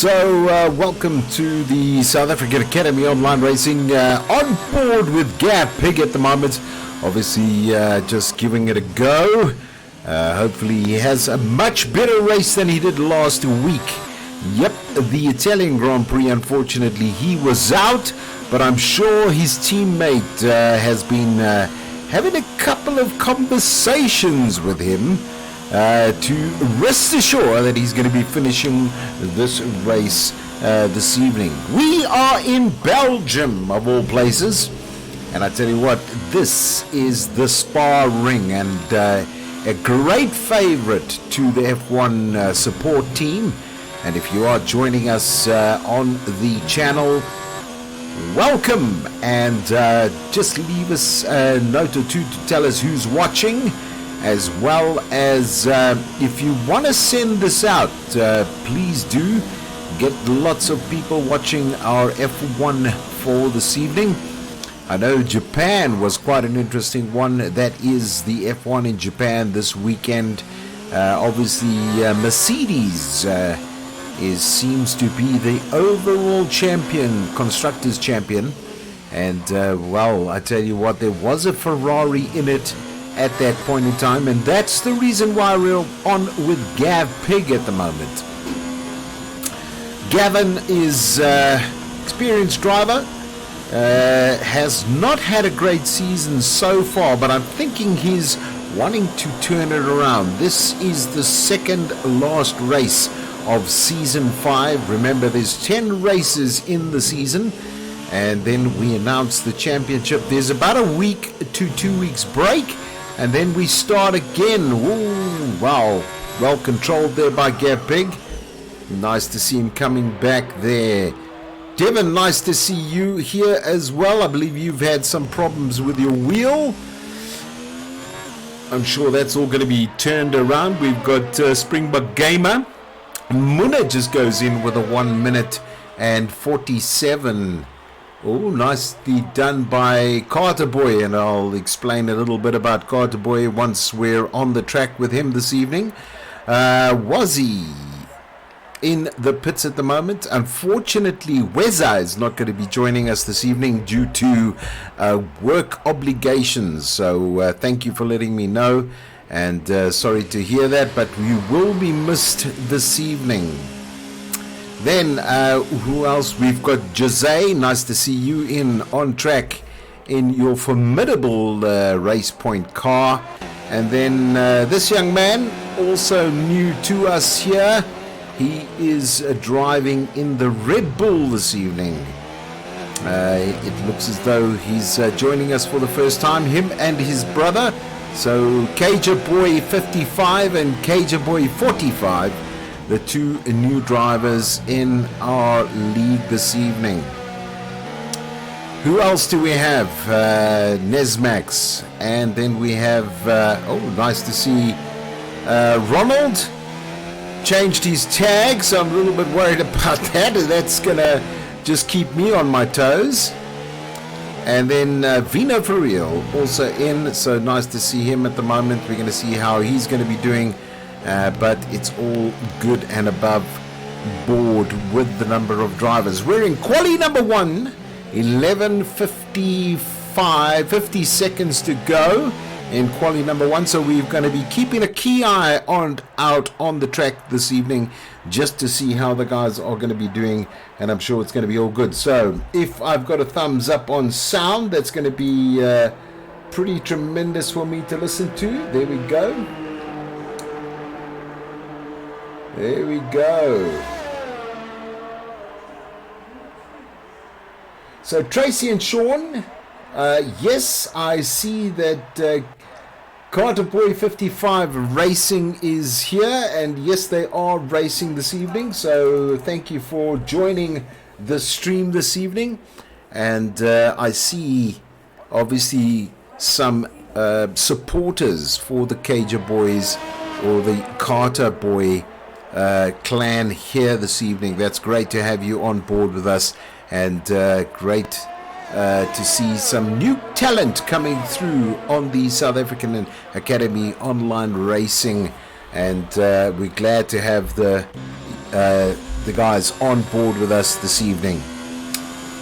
Welcome to the South African Academy Online Racing, on board with Gav Pig at the moment, obviously just giving it a go. Hopefully he has a much better race than he did last week. Yep, the Italian Grand Prix, unfortunately he was out, but I'm sure his teammate has been having a couple of conversations with him to rest assured that he's going to be finishing this race this evening. We are in Belgium, of all places, and I tell you what, this is the Spa Ring, and a great favorite to the F1 support team. And if you are joining us on the channel, welcome, and just leave us a note or two to tell us who's watching, as well as if you want to send this out, please do. Get lots of people watching our F1 for this evening. I know Japan was quite an interesting one. That is the F1 in Japan this weekend. Obviously Mercedes seems to be the overall champion, constructors champion, and well, I tell you what, there was a Ferrari in it at that point in time, and that's the reason why we're on with Gav Pig at the moment. Gavin is experienced driver, has not had a great season so far, but I'm thinking he's wanting to turn it around. This is the second last race of season 5. Remember, there's 10 races in the season, and then we announce the championship. There's about a week to 2 weeks break, and then we start again. Ooh, wow, well controlled there by Gav Pig. Nice to see him coming back there. Devin, nice to see you here as well. I believe you've had some problems with your wheel. I'm sure that's all going to be turned around. We've got Springbok Gamer. Muna just goes in with a 1 minute and 47. Oh, nicely done by Carter Boy, and I'll explain a little bit about Carter Boy once we're on the track with him this evening. Wazzy in the pits at the moment. Unfortunately, Weza is not going to be joining us this evening due to work obligations. So thank you for letting me know, and sorry to hear that, but you will be missed this evening. Then who else? We've got Jose. Nice to see you in on track in your formidable race point car. And then this young man, also new to us here, he is driving in the Red Bull this evening. It looks as though he's joining us for the first time, him and his brother. So Cager Boy 55 and Cager Boy 45, the two new drivers in our league this evening. Who else do we have? Nesmax, and then we have oh, nice to see Ronald changed his tag, so I'm a little bit worried about that. That's gonna just keep me on my toes. And then Vino for real also in, so nice to see him at the moment. We're going to see how he's going to be doing, but it's all good and above board with the number of drivers. We're in quali number 1, 11:55, 50 seconds to go in quali number 1, so we're going to be keeping a key eye out on the track this evening, just to see how the guys are going to be doing, and I'm sure it's going to be all good. So if I've got a thumbs up on sound, that's going to be pretty tremendous for me to listen to. There we go. There we go. So Tracy and Sean, yes, I see that Carter Boy 55 Racing is here, and yes, they are racing this evening. So thank you for joining the stream this evening. And I see obviously some supporters for the Cager Boys or the Carter Boy clan here this evening. That's great to have you on board with us, and great to see some new talent coming through on the South African Academy Online Racing, and we're glad to have the the guys on board with us this evening.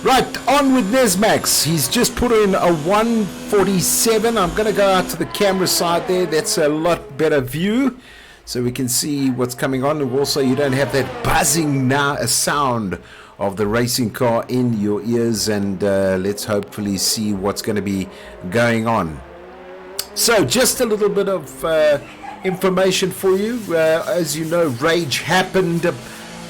Right, on with Nesmax. He's just put in a 147. I'm going to go out to the camera side there. That's a lot better view, so we can see what's coming on. And also, you don't have that buzzing now, a sound of the racing car in your ears. And let's hopefully see what's going to be going on. So, just a little bit of information for you. As you know, Rage happened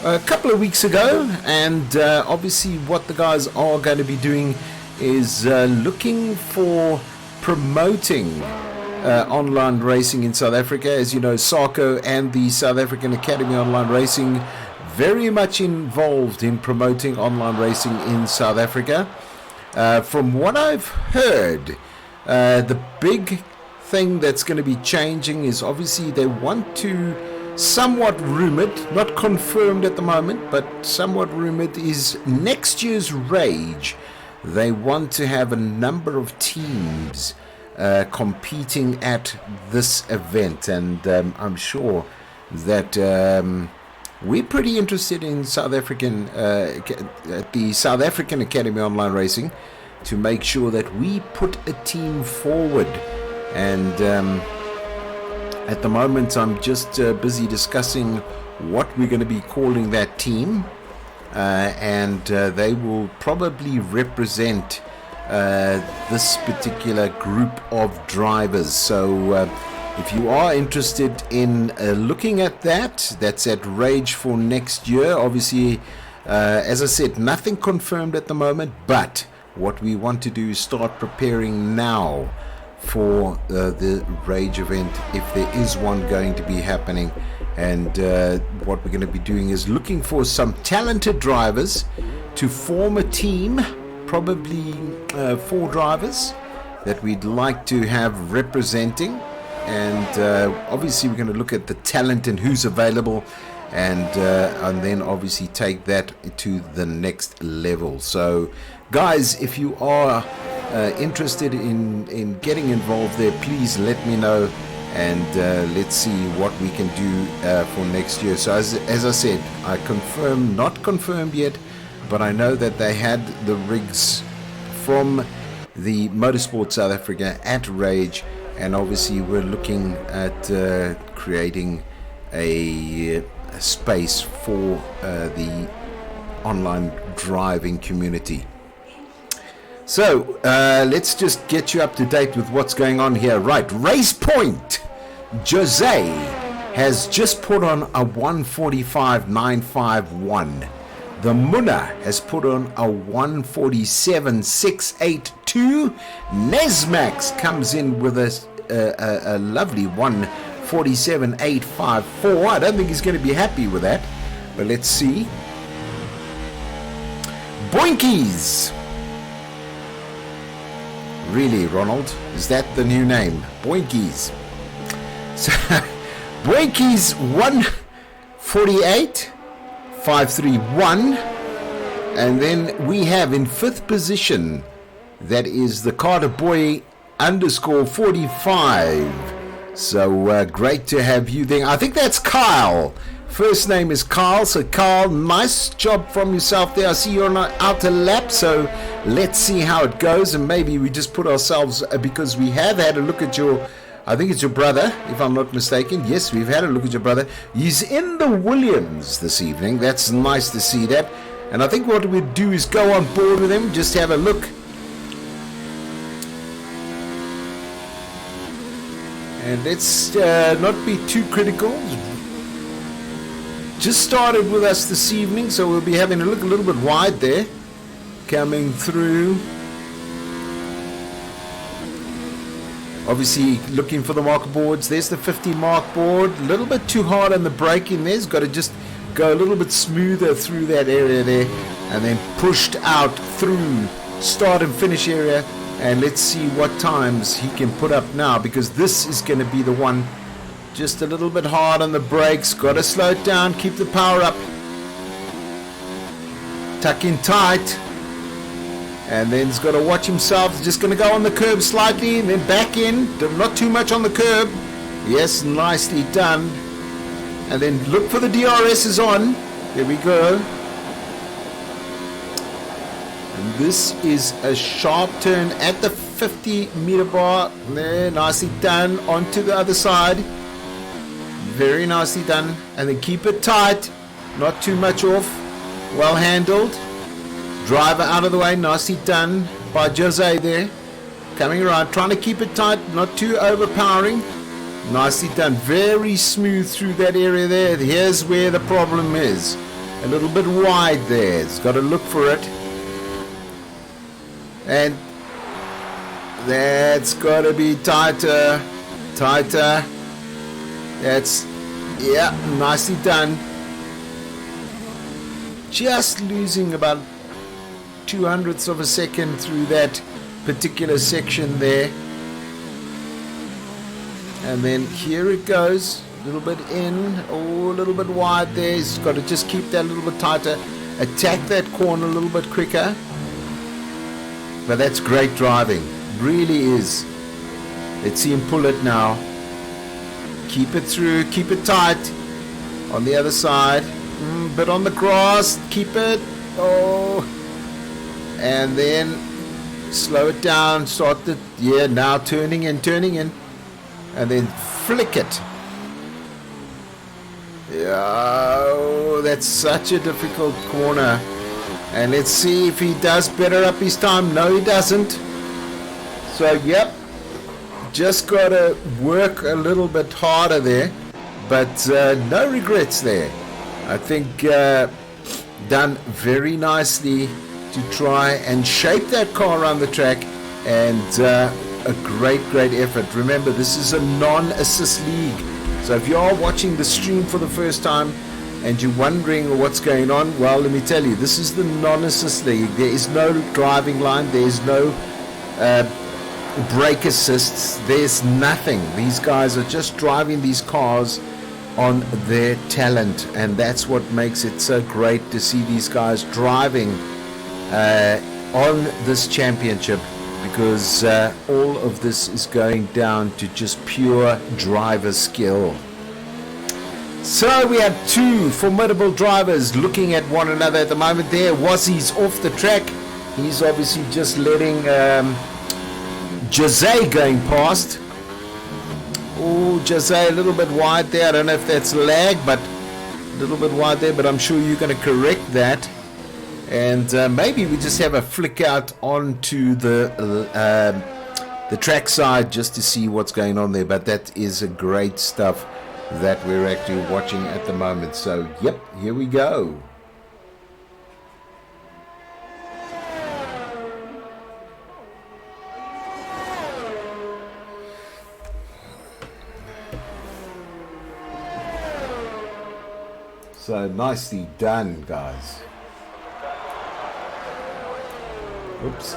a couple of weeks ago, and obviously what the guys are going to be doing is looking for promoting online racing in South Africa. As you know, SAAOLR and the South African Academy Online Racing very much involved in promoting online racing in South Africa. From what I've heard, the big thing that's going to be changing is obviously they want to, somewhat rumored, not confirmed at the moment, but somewhat rumored, is next year's Rage. They want to have a number of teams competing at this event, and I'm sure that we're pretty interested in South African at the South African Academy Online Racing to make sure that we put a team forward. And at the moment, I'm just busy discussing what we're going to be calling that team, and they will probably represent this particular group of drivers. So if you are interested in looking at that, that's at Rage for next year. Obviously, as I said, nothing confirmed at the moment, but what we want to do is start preparing now for the Rage event, if there is one going to be happening. And what we're going to be doing is looking for some talented drivers to form a team, probably 4 drivers that we'd like to have representing. And obviously we're going to look at the talent and who's available, and then obviously take that to the next level. So guys, if you are interested in getting involved there, please let me know, and let's see what we can do for next year. So as I said, I not confirmed yet, but I know that they had the rigs from the Motorsport South Africa at Rage, and obviously we're looking at creating a space for the online driving community. So let's just get you up to date with what's going on here. Right, Race Point Jose has just put on a 145.951. The Munna has put on a 147.682. Nesmax comes in with a lovely 147.854. I don't think he's going to be happy with that, but let's see. Boinkies. Really, Ronald? Is that the new name? Boinkies. So, Boinkies 148.531. And then we have in 5th position, that is the Carter Boy _45. So great to have you there. I think that's Kyle. First name is Kyle. So Kyle, nice job from yourself there. I see you're on an outer lap, so let's see how it goes. And maybe we just put ourselves, because we have had a look at your, I think it's your brother, if I'm not mistaken. Yes, we've had a look at your brother. He's in the Williams this evening. That's nice to see that. And I think what we'd do is go on board with him, just have a look. And let's not be too critical. Just started with us this evening, so we'll be having a look a little bit wide there, coming through. Obviously looking for the marker boards. There's the 50 mark board. A little bit too hard on the braking there. He's got to just go a little bit smoother through that area there, and then pushed out through start and finish area. And let's see what times he can put up now, because this is going to be the one. Just a little bit hard on the brakes. Got to slow it down. Keep the power up. Tuck in tight. And then he's got to watch himself. He's just going to go on the curb slightly and then back in. Not too much on the curb. Yes, nicely done. And then look for the DRS is on. Here we go. And this is a sharp turn at the 50-meter bar. There, nicely done. Onto the other side. Very nicely done. And then keep it tight. Not too much off. Well handled. Driver out of the way. Nicely done by Jose there. Coming around. Trying to keep it tight. Not too overpowering. Nicely done. Very smooth through that area there. Here's where the problem is. A little bit wide there. It's got to look for it. And that's got to be tighter. Tighter. That's, yeah, nicely done. Just losing about 0.02 of a second through that particular section there. And then here it goes. A little bit in. Oh, a little bit wide there. He's got to just keep that a little bit tighter. Attack that corner a little bit quicker. But that's great driving. Really is. Let's see him pull it now. Keep it through. Keep it tight. On the other side. But on the grass. Keep it. Oh. And then slow it down. Start the... Yeah, now turning in. Turning in. And then flick it. Yeah. Oh, that's such a difficult corner. And let's see if he does better up his time. No, he doesn't. So, yep. Just got to work a little bit harder there. But no regrets there. I think done very nicely to try and shape that car around the track. And a great effort. Remember, this is a non-assist league. So if you are watching the stream for the first time, and you're wondering what's going on, well, let me tell you, this is the non-assist league. There is no driving line. There is no brake assists. There's nothing. These guys are just driving these cars on their talent, and that's what makes it so great to see these guys driving on this championship, because all of this is going down to just pure driver skill. So we have two formidable drivers looking at one another at the moment. There, Wassie's off the track. He's obviously just letting Jose going past. Oh, Jose a little bit wide there. I don't know if that's lag, but a little bit wide there. But I'm sure you're going to correct that. And maybe we just have a flick out onto the track side just to see what's going on there. But that is a great stuff that we're actually watching at the moment. So, yep, here we go. So, nicely done, guys. Oops.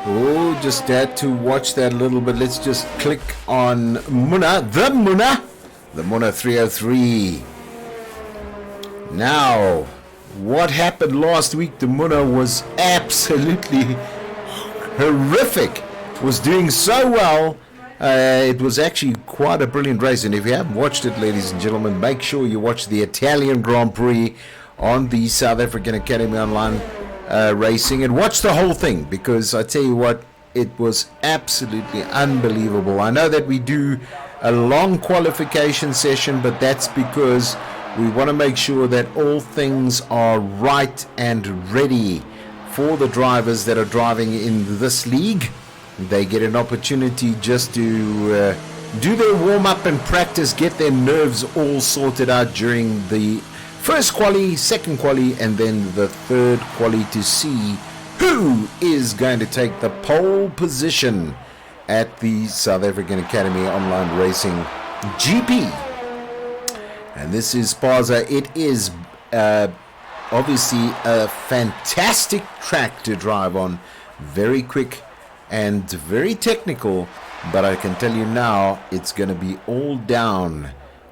Oh, just had to watch that a little bit. Let's just click on Muna, the Muna 303. Now, what happened last week to Muna was absolutely horrific. Was doing so well. It was actually quite a brilliant race. And if you haven't watched it, ladies and gentlemen, make sure you watch the Italian Grand Prix on the South African Academy Online Racing, and watch the whole thing, because I tell you what, it was absolutely unbelievable. I know that we do a long qualification session, but that's because we want to make sure that all things are right and ready for the drivers that are driving in this league. They get an opportunity just to do their warm-up and practice, get their nerves all sorted out during the first quali, second quali, and then the third quali, to see who is going to take the pole position at the South African Academy Online Racing GP. And this is Sparza. It is obviously a fantastic track to drive on. Very quick and very technical. But I can tell you now, it's going to be all down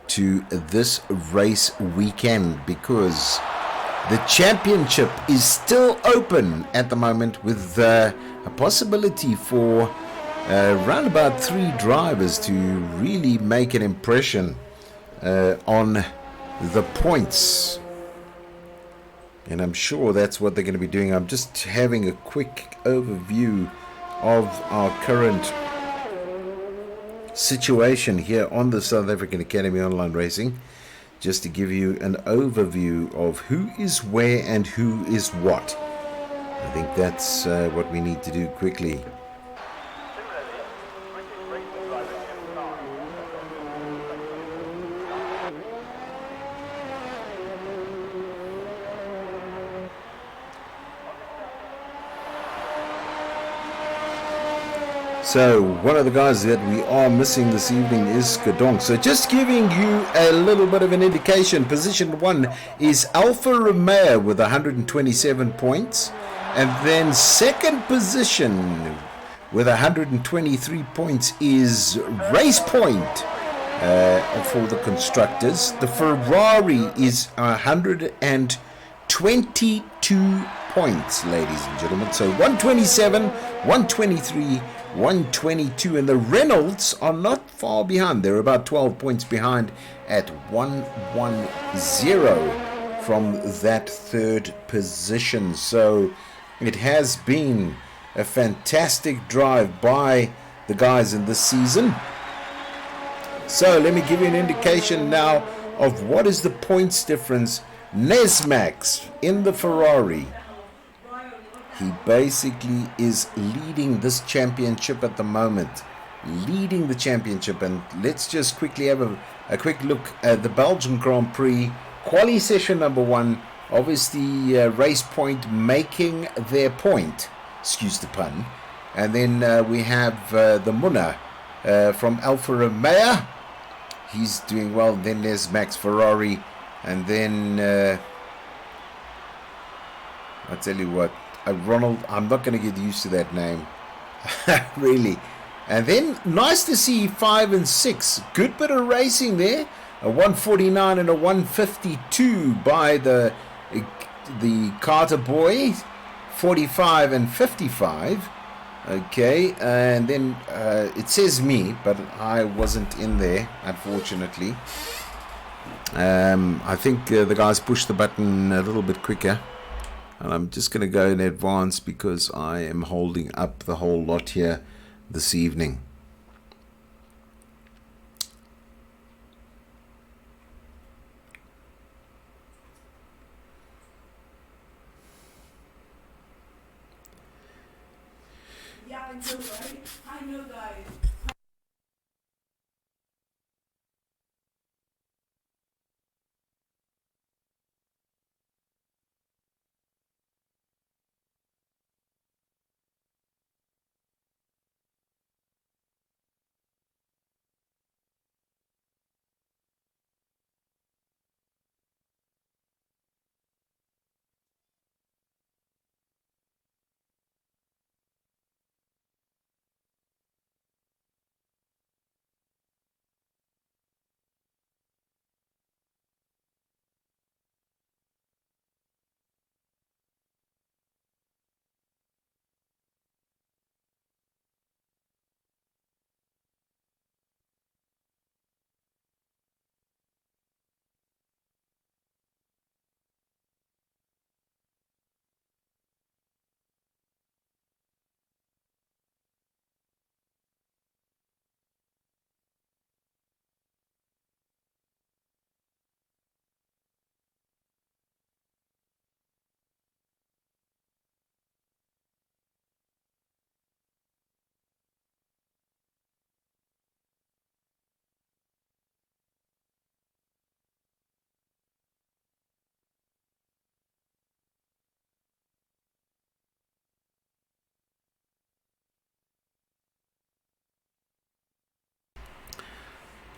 to this race weekend, because the championship is still open at the moment, with a possibility for around about 3 drivers to really make an impression on the points. And I'm sure that's what they're going to be doing. I'm just having a quick overview of our current situation here on the South African Academy Online Racing, just to give you an overview of who is where and who is what. I think that's what we need to do quickly. So one of the guys that we are missing this evening is Skadonk. So just giving you a little bit of an indication, position 1 is Alfa Romeo with 127 points. And then second position with 123 points is Race Point for the constructors. The Ferrari is 122 points, ladies and gentlemen. So 127, 123, 122, and the Reynolds are not far behind. They're about 12 points behind at 110 from that third position. So it has been a fantastic drive by the guys in this season. So let me give you an indication now of what is the points difference. Nesmax in the Ferrari, he basically is leading this championship at the moment. Leading the championship. And let's just quickly have a quick look at the Belgian Grand Prix. Quali session number 1. Obviously, Race Point making their point. Excuse the pun. And then we have the Munna from Alfa Romeo. He's doing well. Then there's Max Ferrari. And then, I tell you what. Ronald, I'm not going to get used to that name. Really. And then, nice to see 5 and 6. Good bit of racing there. A 149 and a 152 by the Carter boys. 45 and 55. Okay. And then it says me, but I wasn't in there, unfortunately. I think the guys pushed the button a little bit quicker. And I'm just going to go in advance because I am holding up the whole lot here this evening. Yeah, I know, right? I know, guys.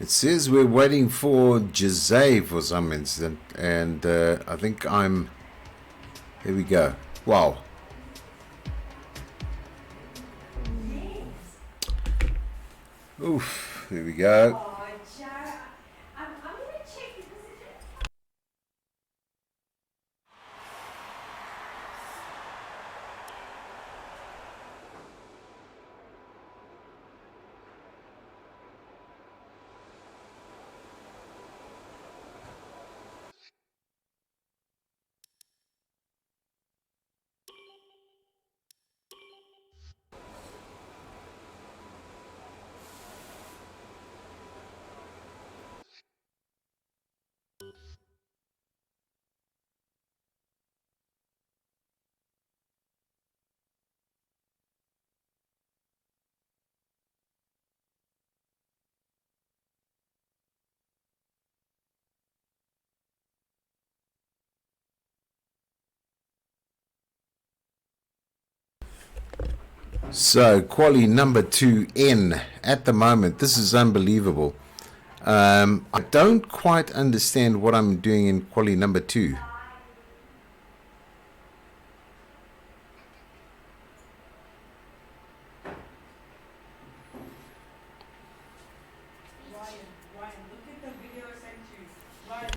It says we're waiting for Jose for some instant, and I think I'm. Here we go. Wow. Oof. Here we go. Oh, Joe, I'm gonna check because it didn't. So, quali number 2 in at the moment. This is unbelievable. I don't quite understand what I'm doing in quali number 2. Ryan, look at the video I sent you. Ryan.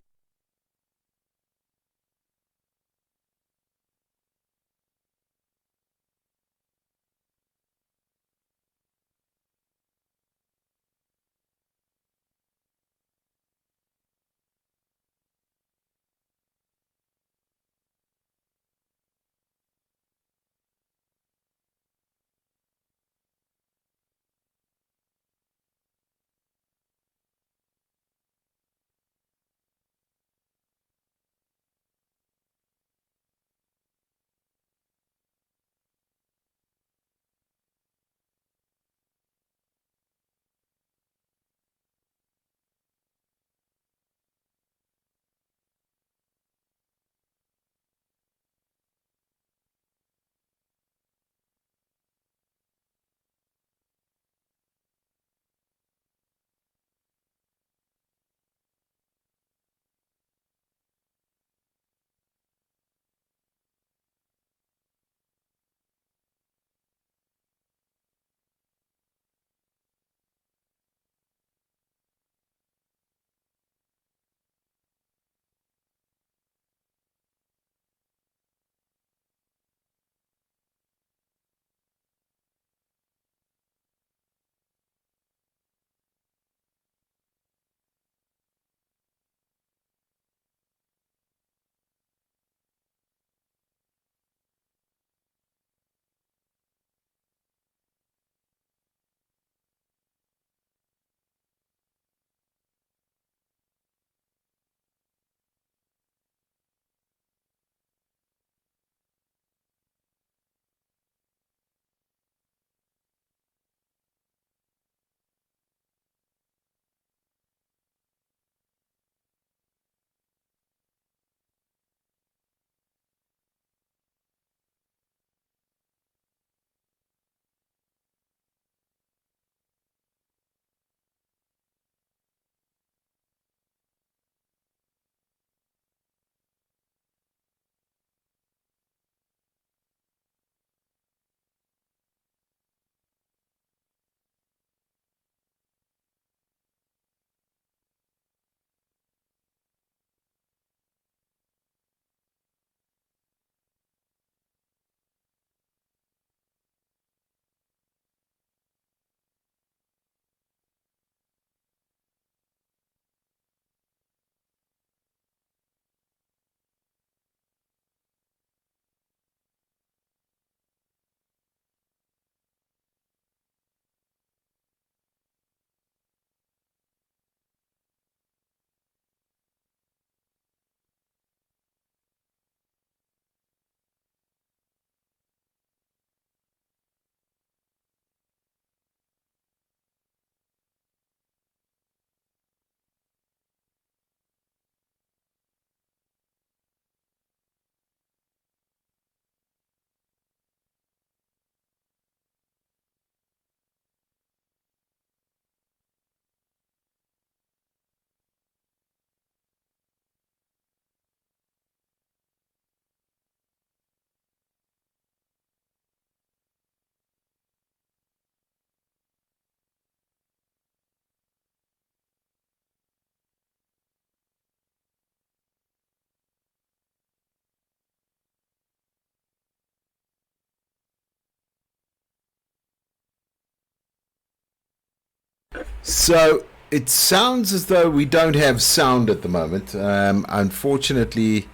So it sounds as though we don't have sound at the moment. Unfortunately,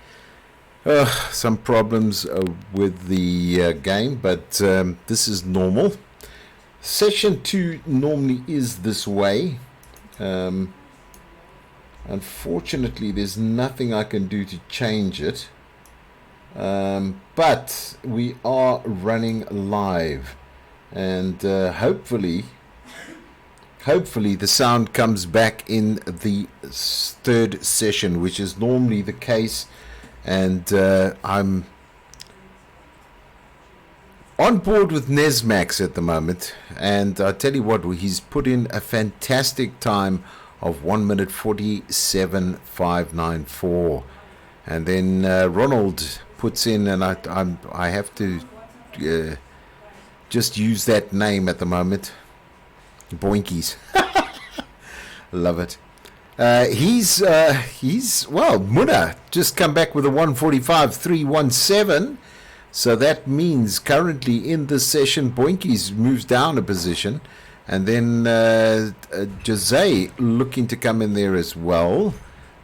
some problems with the game, but this is normal. Session 2 normally is this way. Um, Unfortunately, there's nothing I can do to change it. But we are running live, and hopefully the sound comes back in the third session, which is normally the case. And I'm on board with Nesmax at the moment, and I tell you what, he's put in a fantastic time of 1 minute 47.594, and then Ronald puts in, and I have to just use that name at the moment, Boinkies. Love it. He's well, Munna just come back with a 145.317. So that means currently in this session, Boinkies moves down a position, and then Jose looking to come in there as well.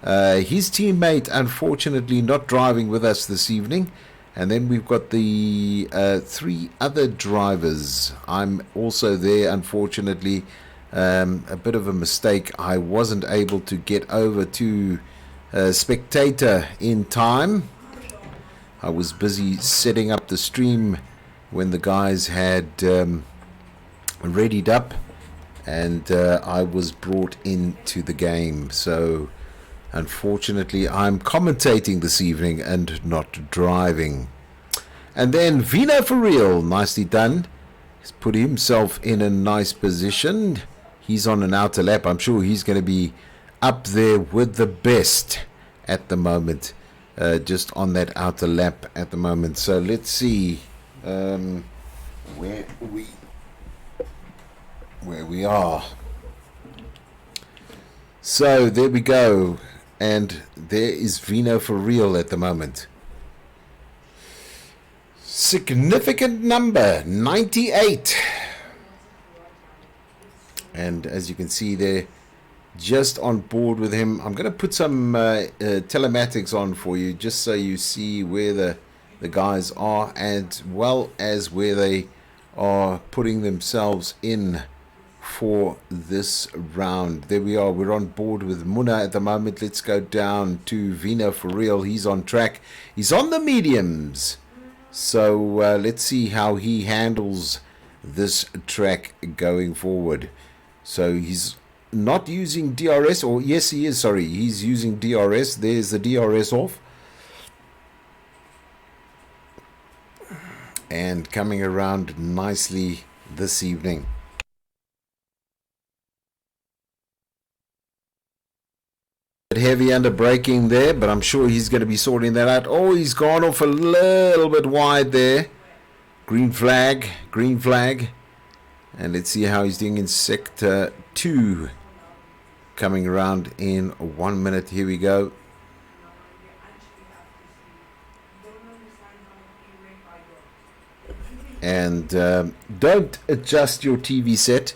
His teammate, unfortunately, not driving with us this evening. And then we've got the 3 other drivers. I'm also there, unfortunately. A bit of a mistake. I wasn't able to get over to Spectator in time. I was busy setting up the stream when the guys had readied up, and I was brought into the game. So unfortunately, I'm commentating this evening and not driving. And then Vino for real, nicely done. He's put himself in a nice position. He's on an outer lap. I'm sure he's going to be up there with the best at the moment. Just on that outer lap at the moment. So let's see where we are. So there we go, and there is Vino for real at the moment. Significant number, 98. And as you can see there, just on board with him. I'm going to put some telematics on for you, just so you see where the guys are, as well as where they are putting themselves in for this round. There we are. We're on board with Muna at the moment. Let's go down to Vino for real. He's on track. He's on the mediums. So let's see how he handles this track going forward. So he's not using DRS, or yes he is, sorry, he's using DRS. There's the DRS off, and coming around nicely this evening. Heavy under braking there, but I'm sure he's going to be sorting that out. Oh, he's gone off a little bit wide there. Green flag, green flag. And let's see how he's doing in sector 2. Coming around in 1 minute. Here we go. And don't adjust your TV set.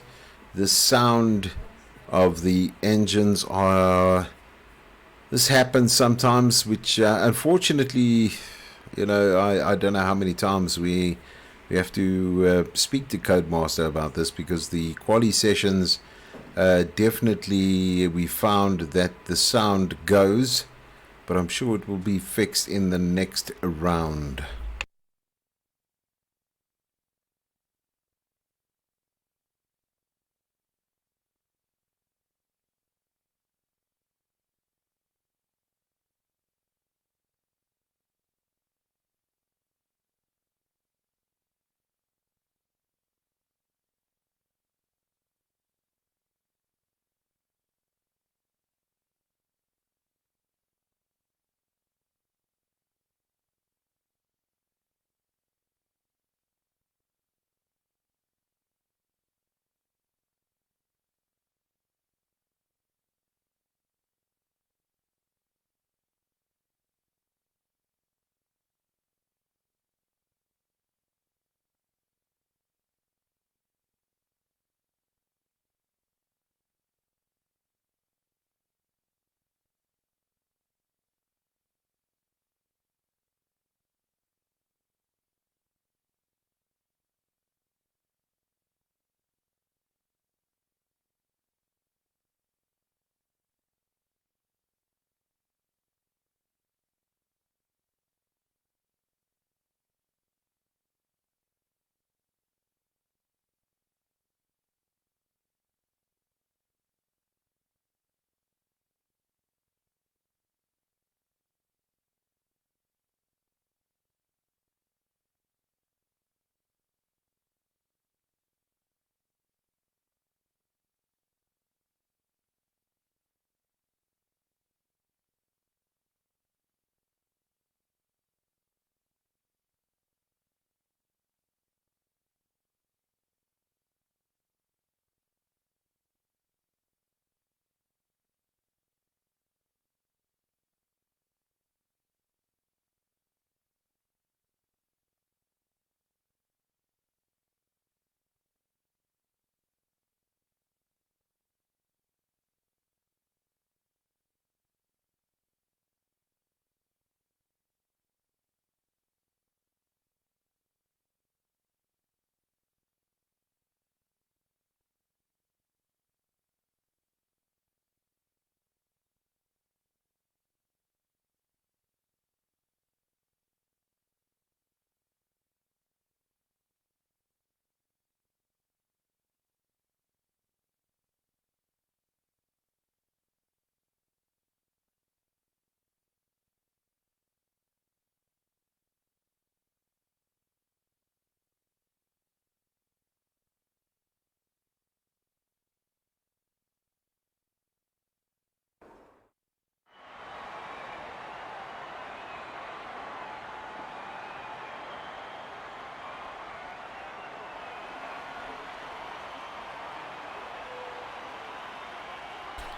The sound of the engines are... This happens sometimes, which unfortunately, you know, I don't know how many times we have to speak to Codemaster about this, because the quali sessions... definitely we found that the sound goes, but I'm sure it will be fixed in the next round.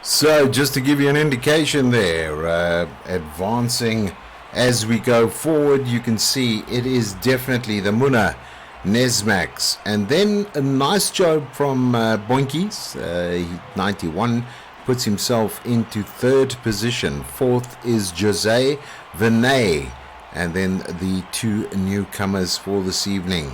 So, just to give you an indication there, advancing as we go forward, you can see it is definitely the Muna Nesmax. And then a nice job from Boinkies, 91, puts himself into third position. Fourth is Jose Vinay, and then the two newcomers for this evening.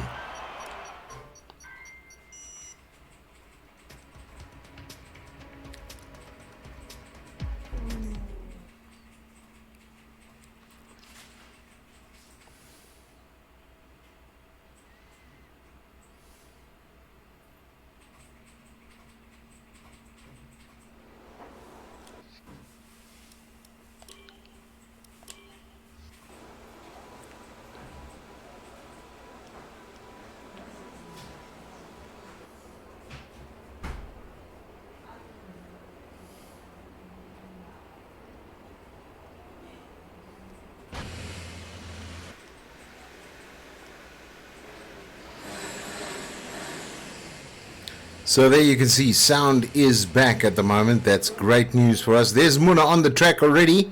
So there you can see sound is back at the moment. That's great news for us. There's Muna on the track already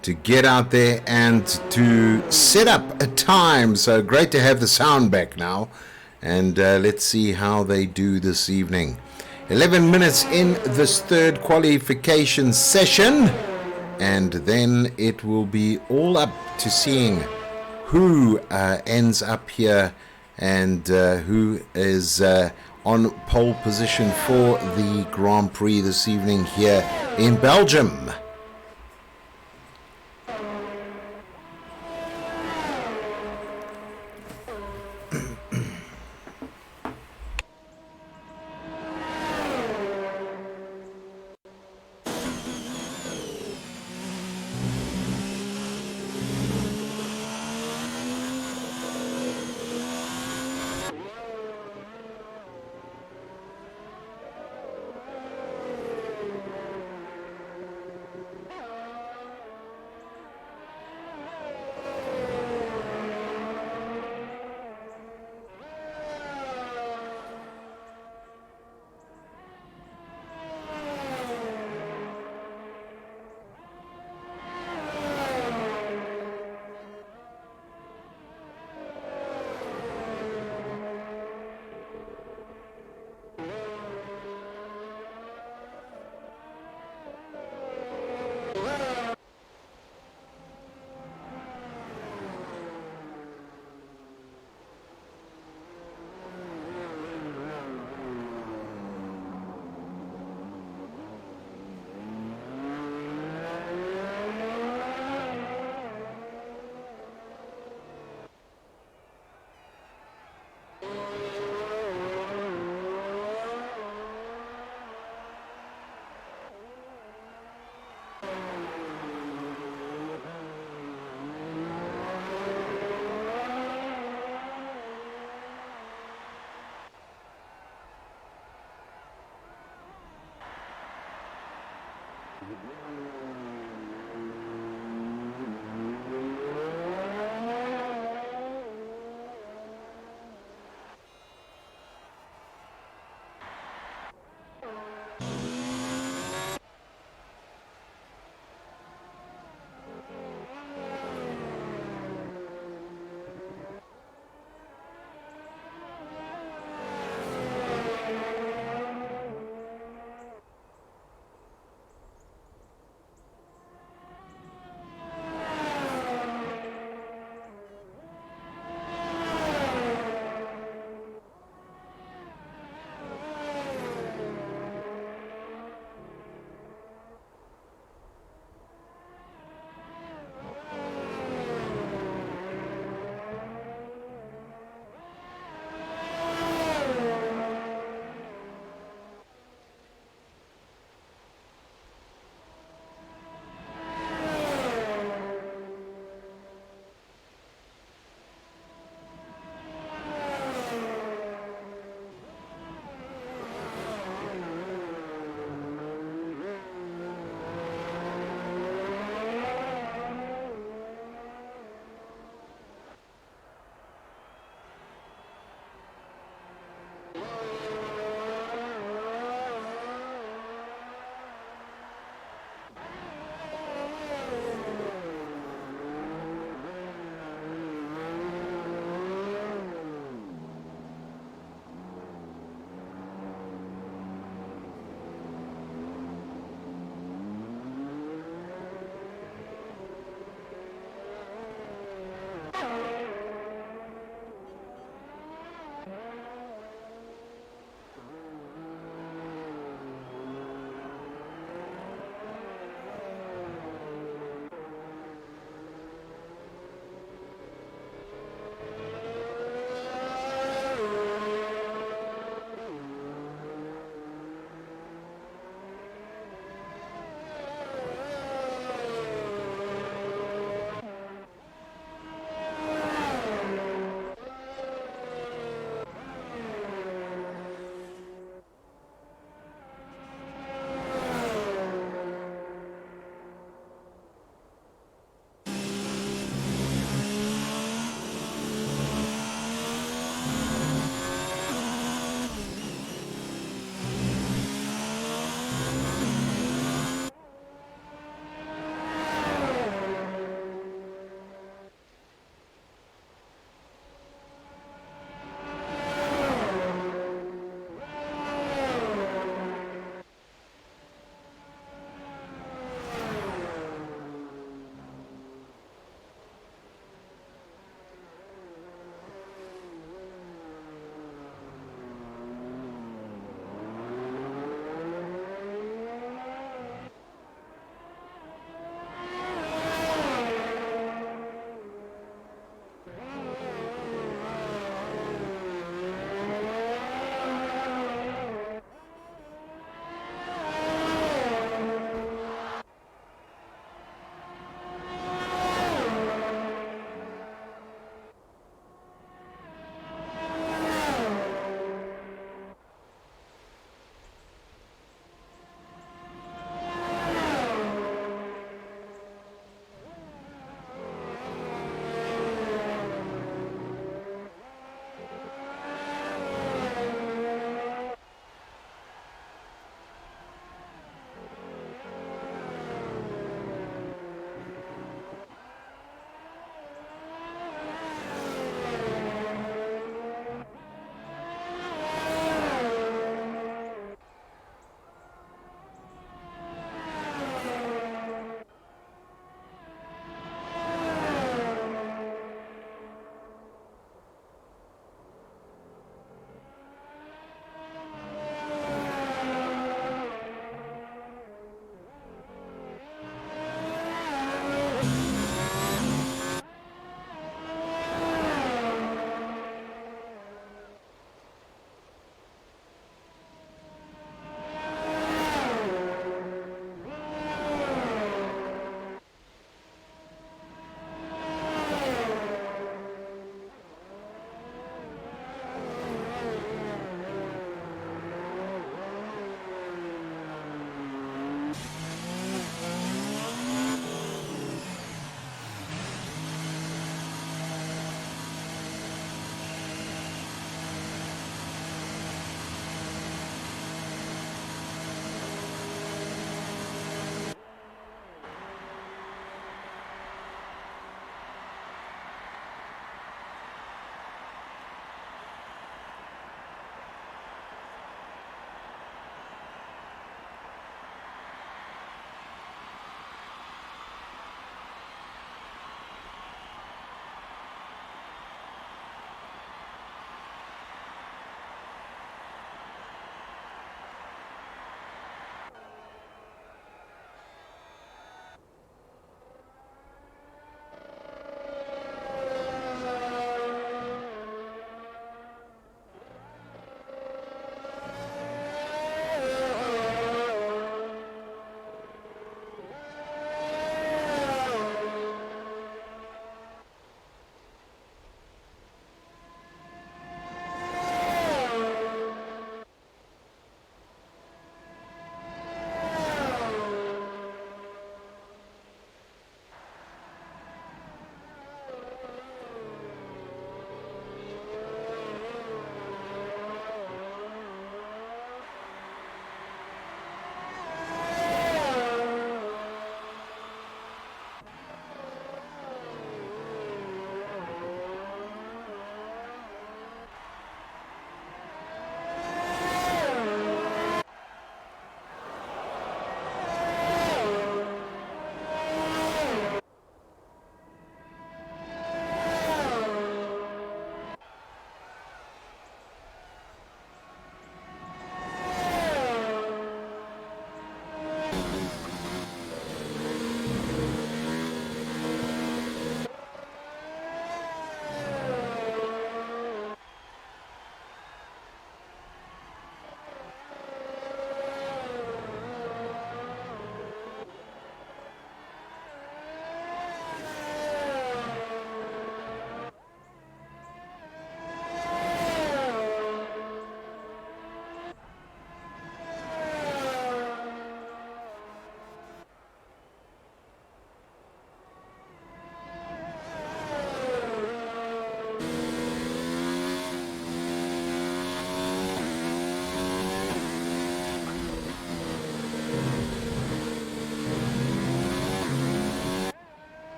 to get out there and to set up a time. So great to have the sound back now. And let's see how they do this evening. 11 minutes in this third qualification session. And then it will be all up to seeing who ends up here and who is on pole position for the Grand Prix this evening here in Belgium.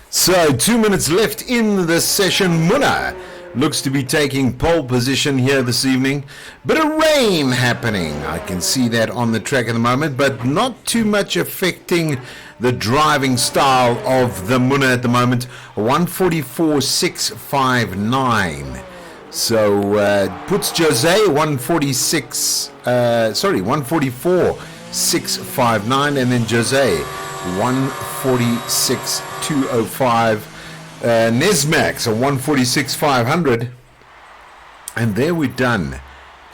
So 2 minutes left in the session. Munna looks to be taking pole position here this evening. Bit of rain happening. I can see that on the track at the moment, but not too much affecting the driving style of the Munna at the moment. 144.659. So puts Jose 144.659, and then Jose 146.205. Nesmax a 146.500, and there we're done.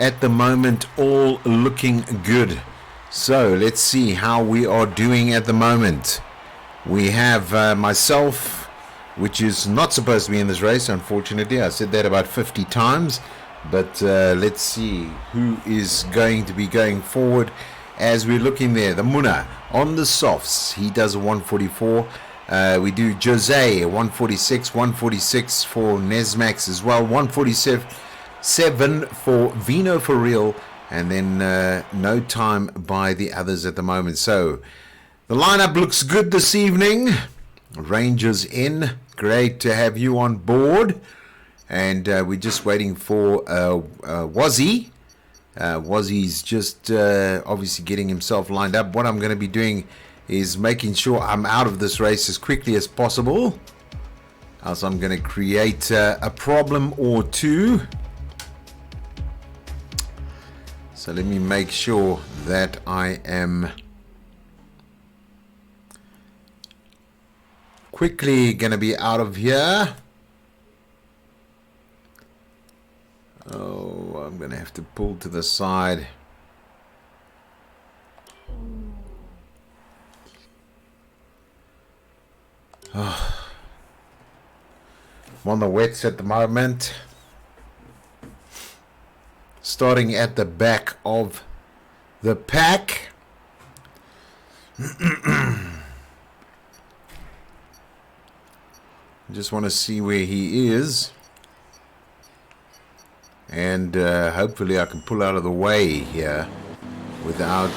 At the moment, all looking good. So let's see how we are doing at the moment. We have myself, which is not supposed to be in this race, unfortunately. I said that about 50 times, but let's see who is going to be going forward as we're looking there. The Munna on the softs, he does a 144. We do Jose 146, 146 for Nesmax as well, 147 for Vino for real, and then no time by the others at the moment. So the lineup looks good this evening. Rangers in, great to have you on board, and we're just waiting for Wazzy. Wazzy's just obviously getting himself lined up. What I'm going to be doing is making sure I'm out of this race as quickly as possible, else I'm going to create a problem or two. So let me make sure that I am quickly going to be out of here. Oh, I'm going to have to pull to the side. Oh. I'm on the wets at the moment. Starting at the back of the pack. Just want to see where he is. And hopefully I can pull out of the way here without...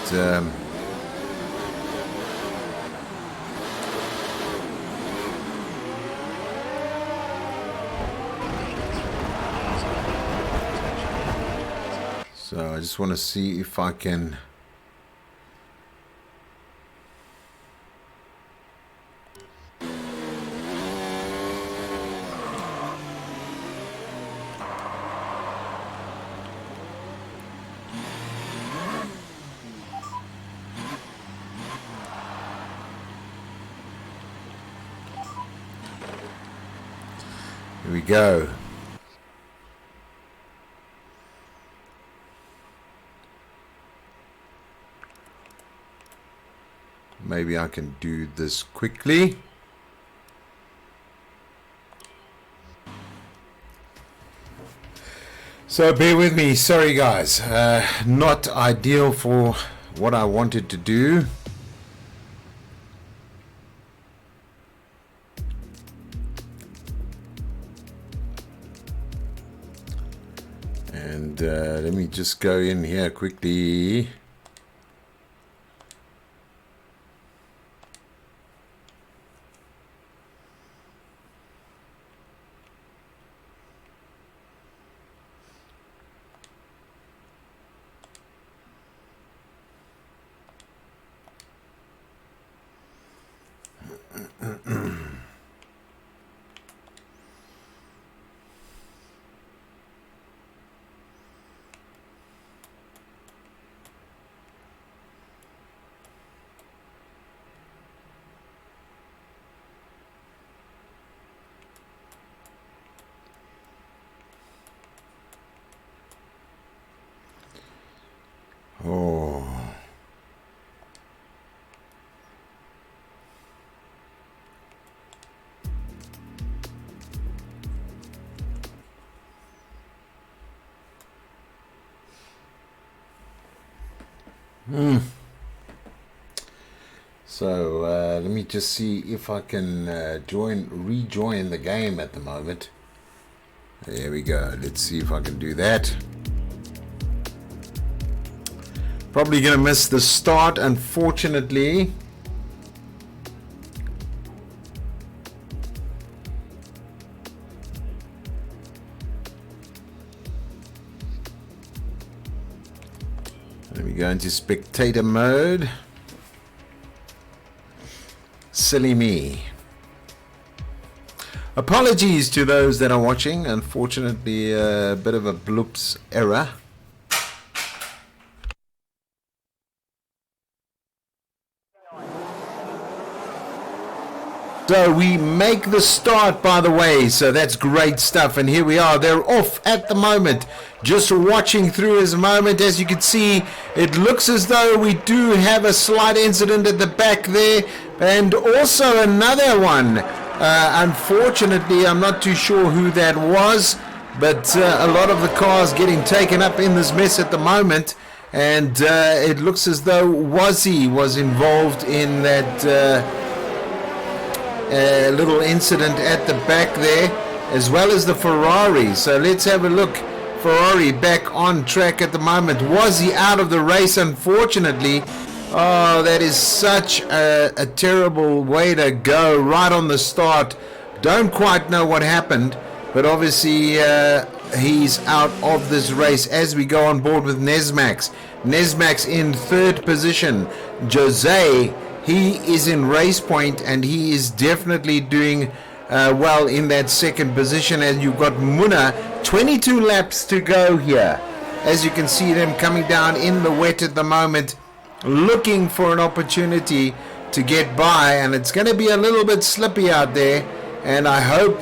So I just want to see if I can here we go. Maybe I can do this quickly. So bear with me. Sorry guys. Not ideal for what I wanted to do. And let me just go in here quickly. Oh. So let me just see if I can rejoin the game at the moment. There we go. Let's see if I can do that. Probably gonna miss the start, unfortunately. Let me go into spectator mode. Silly me. Apologies to those that are watching. Unfortunately, a bit of a bloops error. So we make the start, by the way, so that's great stuff. And here we are. They're off at the moment. Just watching through as a moment. As you can see, it looks as though we do have a slight incident at the back there. And also another one. Unfortunately, I'm not too sure who that was. But a lot of the cars getting taken up in this mess at the moment. And it looks as though Wazzy was involved in that... little incident at the back there, as well as the Ferrari. So let's have a look. Ferrari back on track at the moment. Was he out of the race, unfortunately? Oh, that is such a terrible way to go right on the start. Don't quite know what happened, but obviously he's out of this race as we go on board with Nesmax. Nesmax in third position. Jose, he is in race point, and he is definitely doing well in that second position. And you've got Muna, 22 laps to go here. As you can see them coming down in the wet at the moment, looking for an opportunity to get by. And it's going to be a little bit slippy out there. And I hope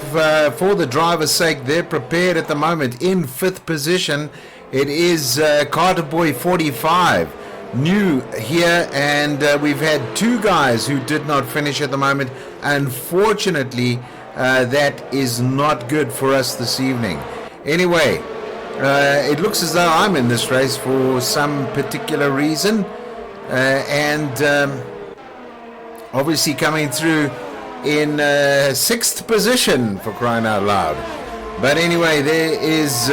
for the driver's sake, they're prepared at the moment. In fifth position, it is Carter Boy 45. New here, and we've had two guys who did not finish at the moment. Unfortunately, that is not good for us this evening. Anyway, it looks as though I'm in this race for some particular reason, and obviously coming through in sixth position, for crying out loud. But anyway, there is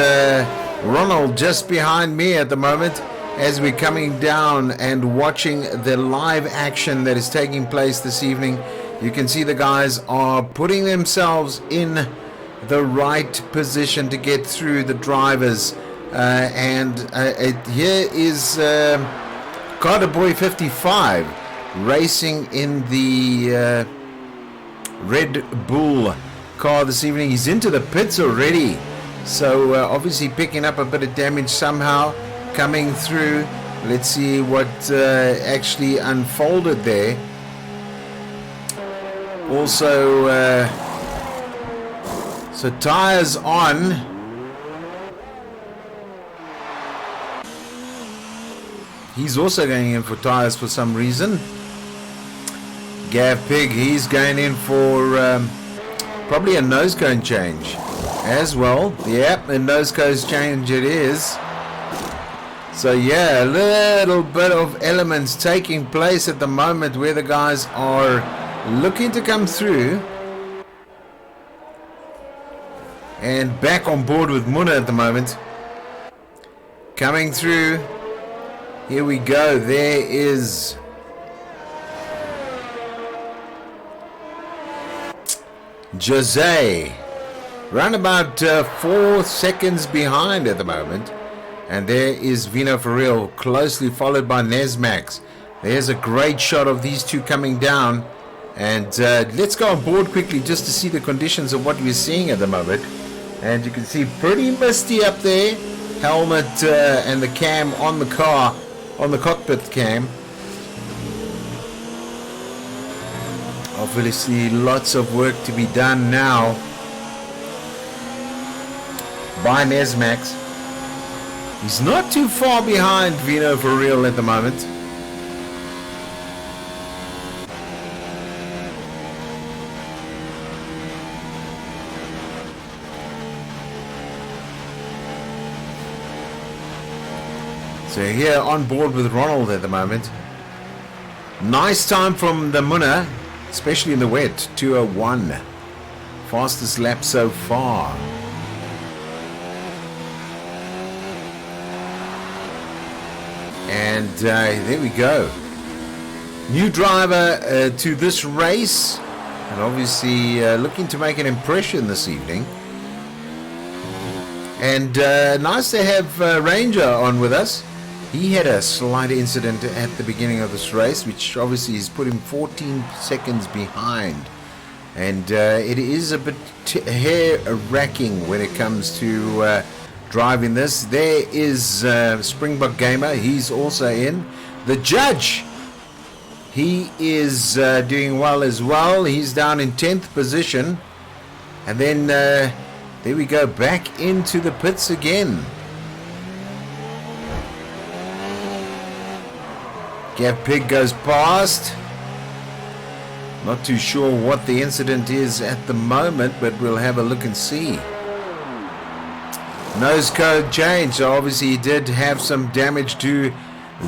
Ronald just behind me at the moment, as we're coming down and watching the live action that is taking place this evening. You can see the guys are putting themselves in the right position to get through the drivers. Here is Carter Boy 55 racing in the Red Bull car this evening. He's into the pits already. So obviously picking up a bit of damage somehow. Coming through. Let's see what actually unfolded there. Also, so tires on. He's also going in for tires for some reason. Gav Pig, he's going in for probably a nose cone change as well. Yep, a nose cone change it is. So yeah, a little bit of elements taking place at the moment where the guys are looking to come through. And back on board with Muna at the moment. Coming through. Here we go. There is Jose. Round about 4 seconds behind at the moment. And there is Vino for real, closely followed by Nesmax. There's a great shot of these two coming down. And let's go on board quickly just to see the conditions of what we're seeing at the moment. And you can see pretty misty up there. Helmet and the cam on the car, on the cockpit cam. Obviously lots of work to be done now by Nesmax. He's not too far behind Vino for real at the moment. So here on board with Ronald at the moment. Nice time from the Muna, especially in the wet. 2:01. Fastest lap so far. And there we go. New driver to this race. And obviously looking to make an impression this evening. And nice to have Ranger on with us. He had a slight incident at the beginning of this race, which obviously has put him 14 seconds behind. And it is a bit hair-racking when it comes to driving this. There is Springbok Gamer. He's also in. The judge, he is doing well as well. He's down in 10th position. And then there we go, back into the pits again. Gav Pig goes past. Not too sure what the incident is at the moment, but we'll have a look and see. Nose code change. So obviously he did have some damage to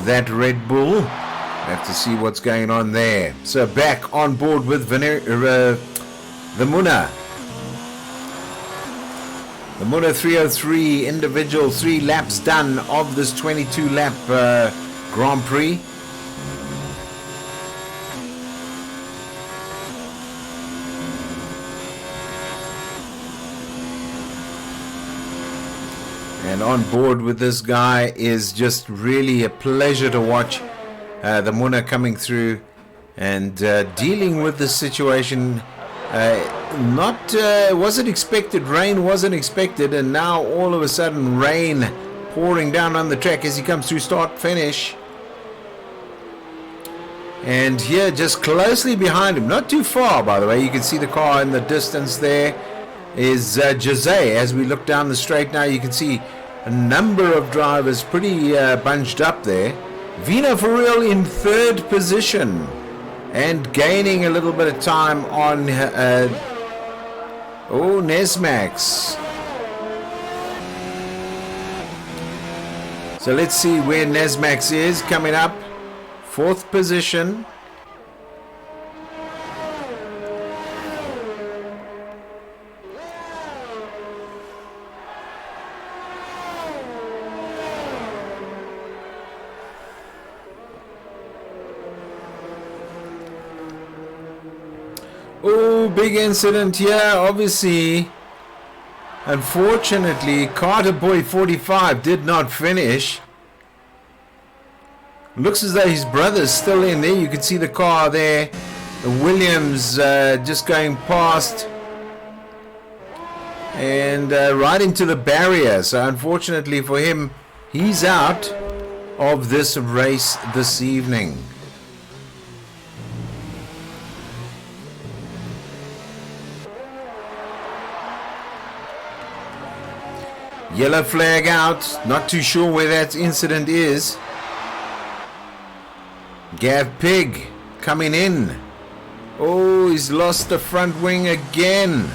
that Red Bull. Have to see what's going on there. So back on board with the Muna. The Muna 303 individual 3 laps done of this 22 lap Grand Prix. And on board with this guy is just really a pleasure to watch. The Muna coming through and dealing with the situation. Wasn't expected. Rain wasn't expected, and now all of a sudden rain pouring down on the track as he comes through start finish. And here, just closely behind him, not too far by the way, you can see the car in the distance there, is Jose. As we look down the straight now, you can see a number of drivers pretty bunched up there. Vino for real in 3rd position and gaining a little bit of time on Nesmax. So let's see where Nesmax is coming up. 4th position. Oh, big incident here, obviously. Unfortunately, Carter Boy 45 did not finish. Looks as though his brother's still in there. You can see the car there. The Williams just going past. And right into the barrier. So unfortunately for him, he's out of this race this evening. Yellow flag out. Not too sure where that incident is. Gav Pig coming in. Oh, he's lost the front wing again.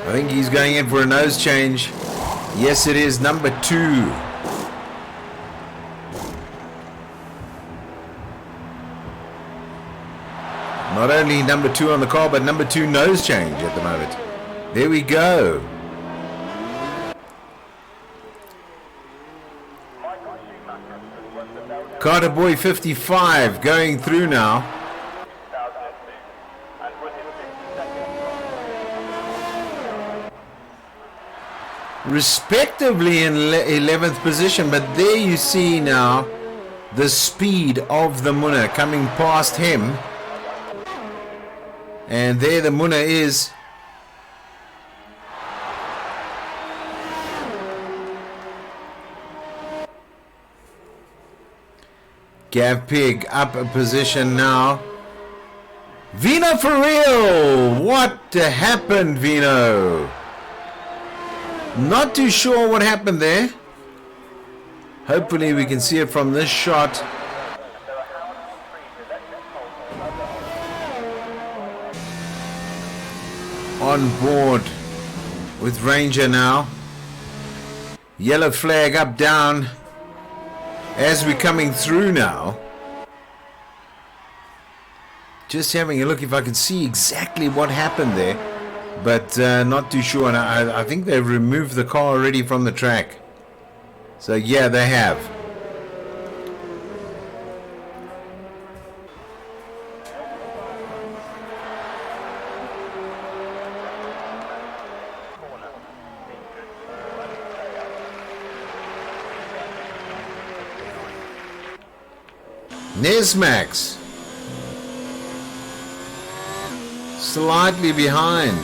I think he's going in for a nose change. Yes, it is number 2. Not only number 2 on the car, but number 2 nose change at the moment. There we go. Carter Boy 55 going through now. Respectively in 11th position, but there you see now the speed of the Muna coming past him. And there the Muna is. Gav Pig up a position now. Vino for real! What happened, Vino? Not too sure what happened there. Hopefully we can see it from this shot. On board with Ranger now. Yellow flag up, down. As we're coming through now. Just having a look if I can see exactly what happened there. But not too sure. And I think they've removed the car already from the track. So yeah, they have. Nesmax slightly behind.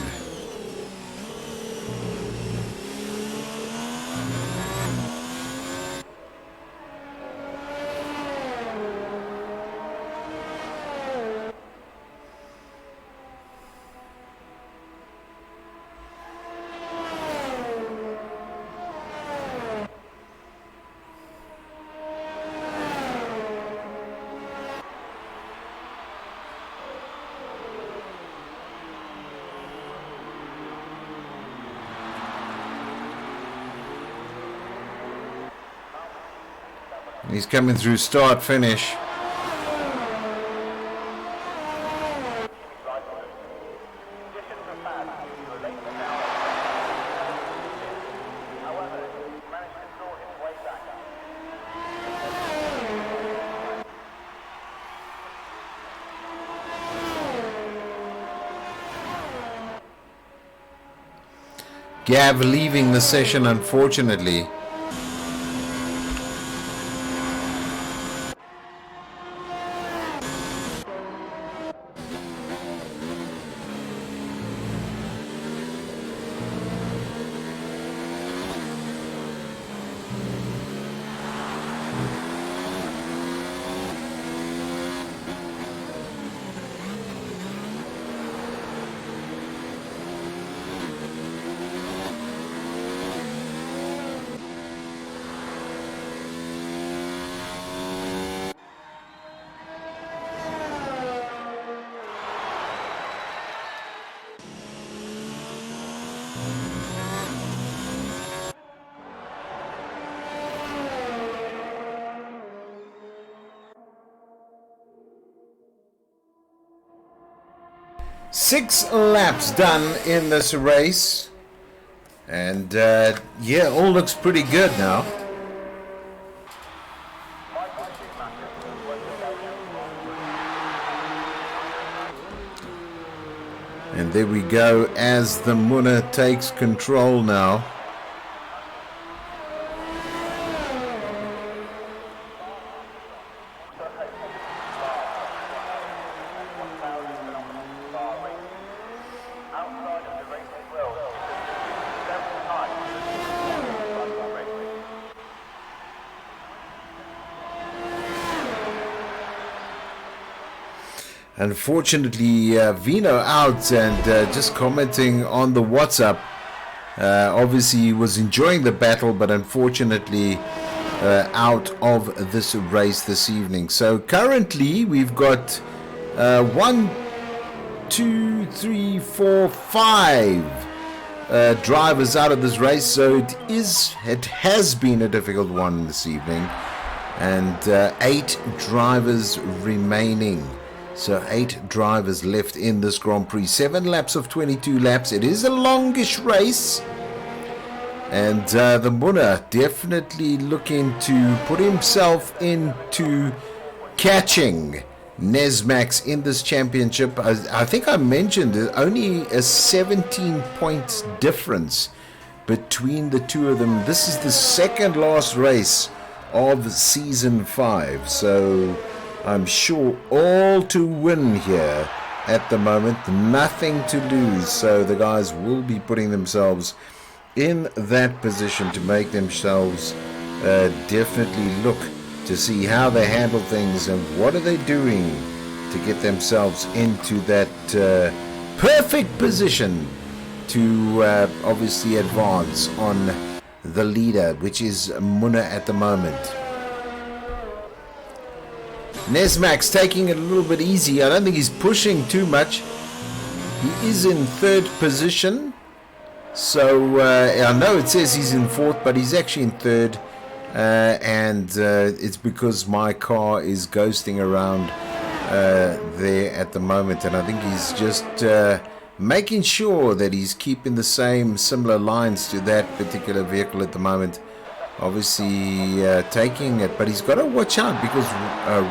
He's coming through start finish. Gav leaving the session, unfortunately. Six laps done in this race, and yeah, all looks pretty good now. And there we go as the Munna takes control now. Unfortunately, Vino out and just commenting on the WhatsApp. Obviously, he was enjoying the battle, but unfortunately out of this race this evening. So currently, we've got 1, 2, 3, 4, 5 drivers out of this race. So it has been a difficult one this evening, and 8 drivers remaining. So 8 drivers left in this Grand Prix. 7 laps of 22 laps. It is a longish race. And the Munna definitely looking to put himself into catching Nesmax in this championship. I think I mentioned only a 17 points difference between the two of them. This is the second last race of season 5. So I'm sure all to win here at the moment, nothing to lose. So the guys will be putting themselves in that position to make themselves definitely look to see how they handle things and what are they doing to get themselves into that perfect position to obviously advance on the leader, which is Munna at the moment. Nesmax taking it a little bit easy. I don't think he's pushing too much. He is in 3rd position. So I know it says he's in 4th, but he's actually in 3rd. And it's because my car is ghosting around there at the moment. And I think he's just making sure that he's keeping the similar lines to that particular vehicle at the moment. Obviously taking it, but he's got to watch out because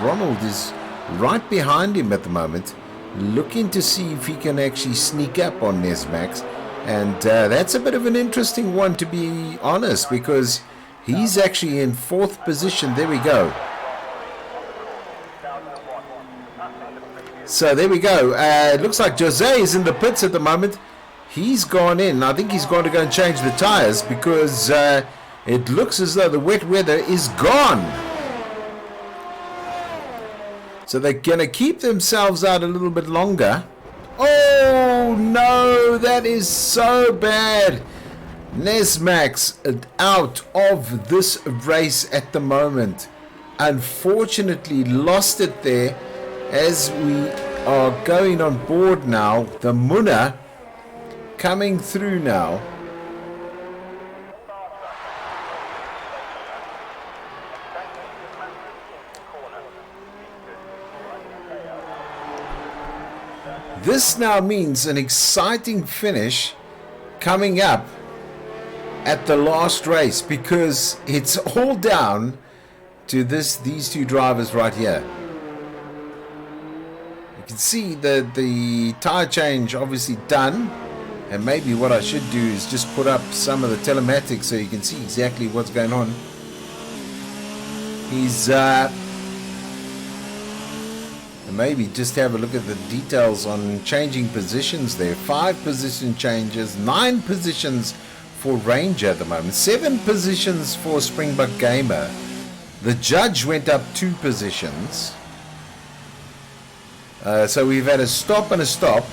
Ronald is right behind him at the moment, looking to see if he can actually sneak up on Nesmax. And that's a bit of an interesting one, to be honest, because he's actually in 4th position. There we go. So there we go. It looks like Jose is in the pits at the moment. He's gone in. I think he's going to go and change the tires because it looks as though the wet weather is gone. So they're going to keep themselves out a little bit longer. Oh no, that is so bad. Nesmax out of this race at the moment. Unfortunately lost it there as we are going on board now. The Munna coming through now. This now means an exciting finish coming up at the last race because it's all down to these two drivers right here. You can see that the tire change obviously done, and maybe what I should do is just put up some of the telematics so you can see exactly what's going on. He's maybe just have a look at the details on changing positions there. 5 position changes, 9 positions for Ranger at the moment, 7 positions for Springbok Gamer. The judge went up 2 positions. So we've had a stop and a stop.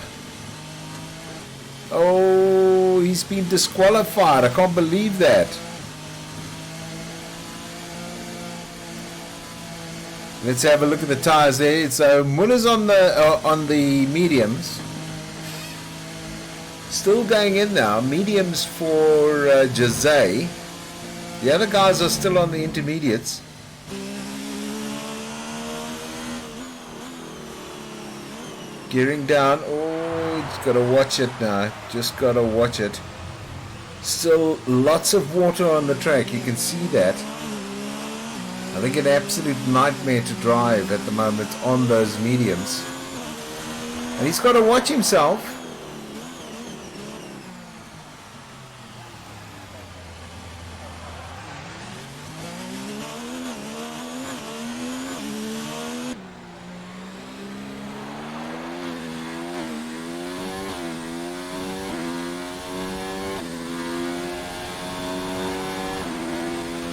Oh, he's been disqualified. I can't believe that. Let's have a look at the tires there. So Munna's on the mediums. Still going in now. Mediums for Jose. The other guys are still on the intermediates. Gearing down. Oh, he's got to watch it now. Just got to watch it. Still lots of water on the track. You can see that. I think an absolute nightmare to drive at the moment on those mediums. And he's got to watch himself.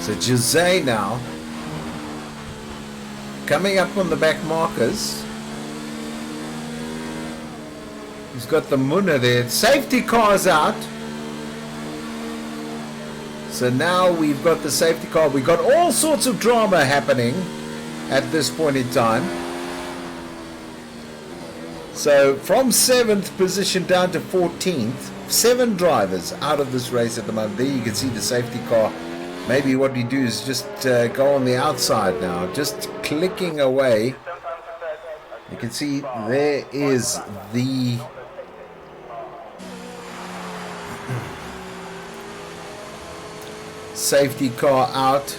So Jose now coming up on the back markers. He's got the Munna there. Safety car's out. So now we've got the safety car. We've got all sorts of drama happening at this point in time. So from 7th position down to 14th, 7 drivers out of this race at the moment. There you can see the safety car. Maybe what we do is just go on the outside now, just clicking away. You can see there is the safety car out.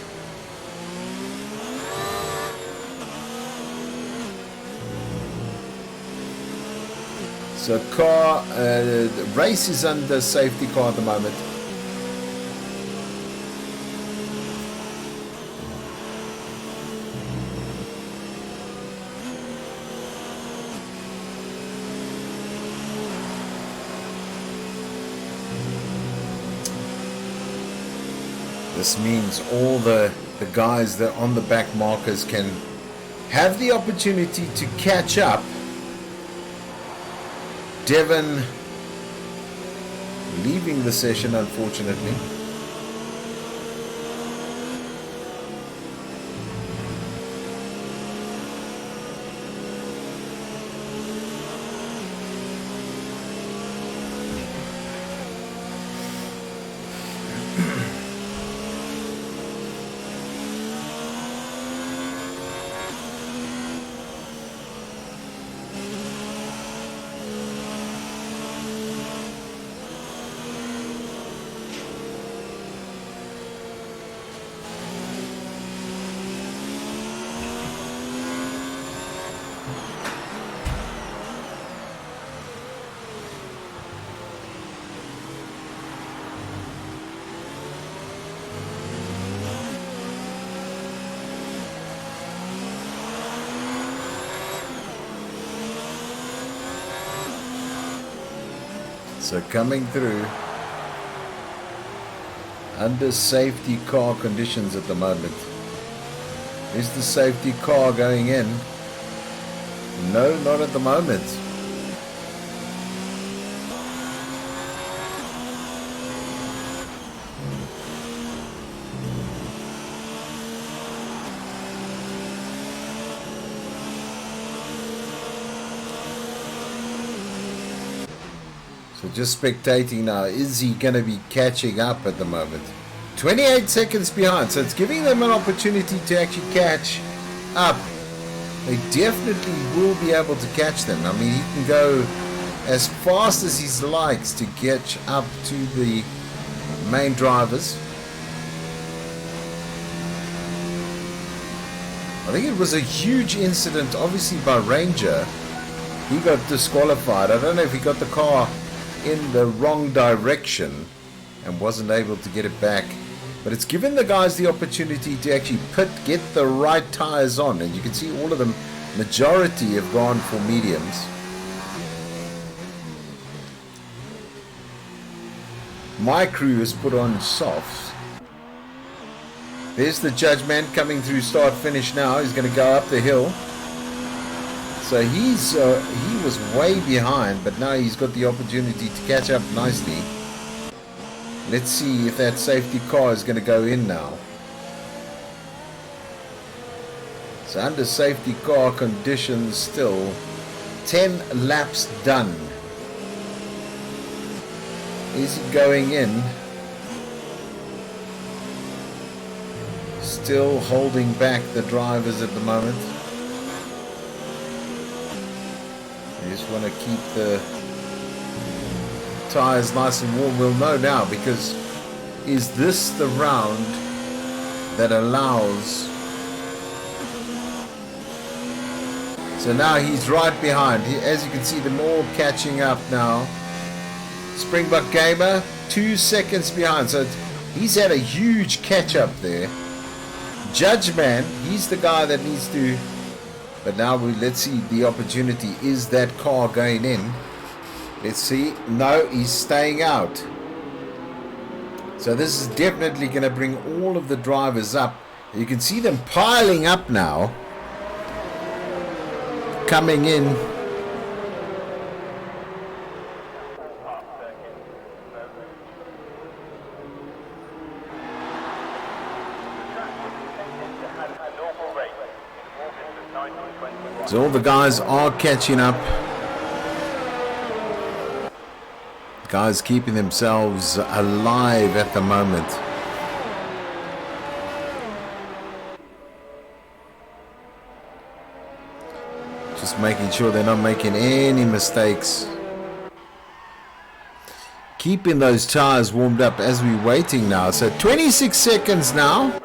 So car, the race is under safety car at the moment. This means all the guys that are on the back markers can have the opportunity to catch up. Devon leaving the session, unfortunately. So coming through under safety car conditions at the moment. Is the safety car going in? No, not at the moment. So just spectating now. Is he going to be catching up at the moment? 28 seconds behind. So it's giving them an opportunity to actually catch up. They definitely will be able to catch them. I mean, he can go as fast as he likes to catch up to the main drivers. I think it was a huge incident, obviously, by Ranger. He got disqualified. I don't know if he got the car in the wrong direction and wasn't able to get it back, but it's given the guys the opportunity to actually get the right tires on, and you can see all of them, majority have gone for mediums. My crew has put on softs. There's the judgment coming through start finish now. He's going to go up the hill. So he was way behind, but now he's got the opportunity to catch up nicely. Let's see if that safety car is going to go in now. So under safety car conditions still, 10 laps done. Is he going in? Still holding back the drivers at the moment. You just want to keep the tires nice and warm. We'll know now, because is this the round that allows? So now he's right behind. As you can see, them all catching up now. Springbok Gamer 2 seconds behind, so he's had a huge catch up there. Judge Man, he's the guy that needs to. But now let's see the opportunity. Is that car going in? Let's see. No, he's staying out. So this is definitely going to bring all of the drivers up. You can see them piling up now. Coming in. So all the guys are catching up. Guys keeping themselves alive at the moment. Just making sure they're not making any mistakes. Keeping those tires warmed up as we're waiting now. So 26 seconds now.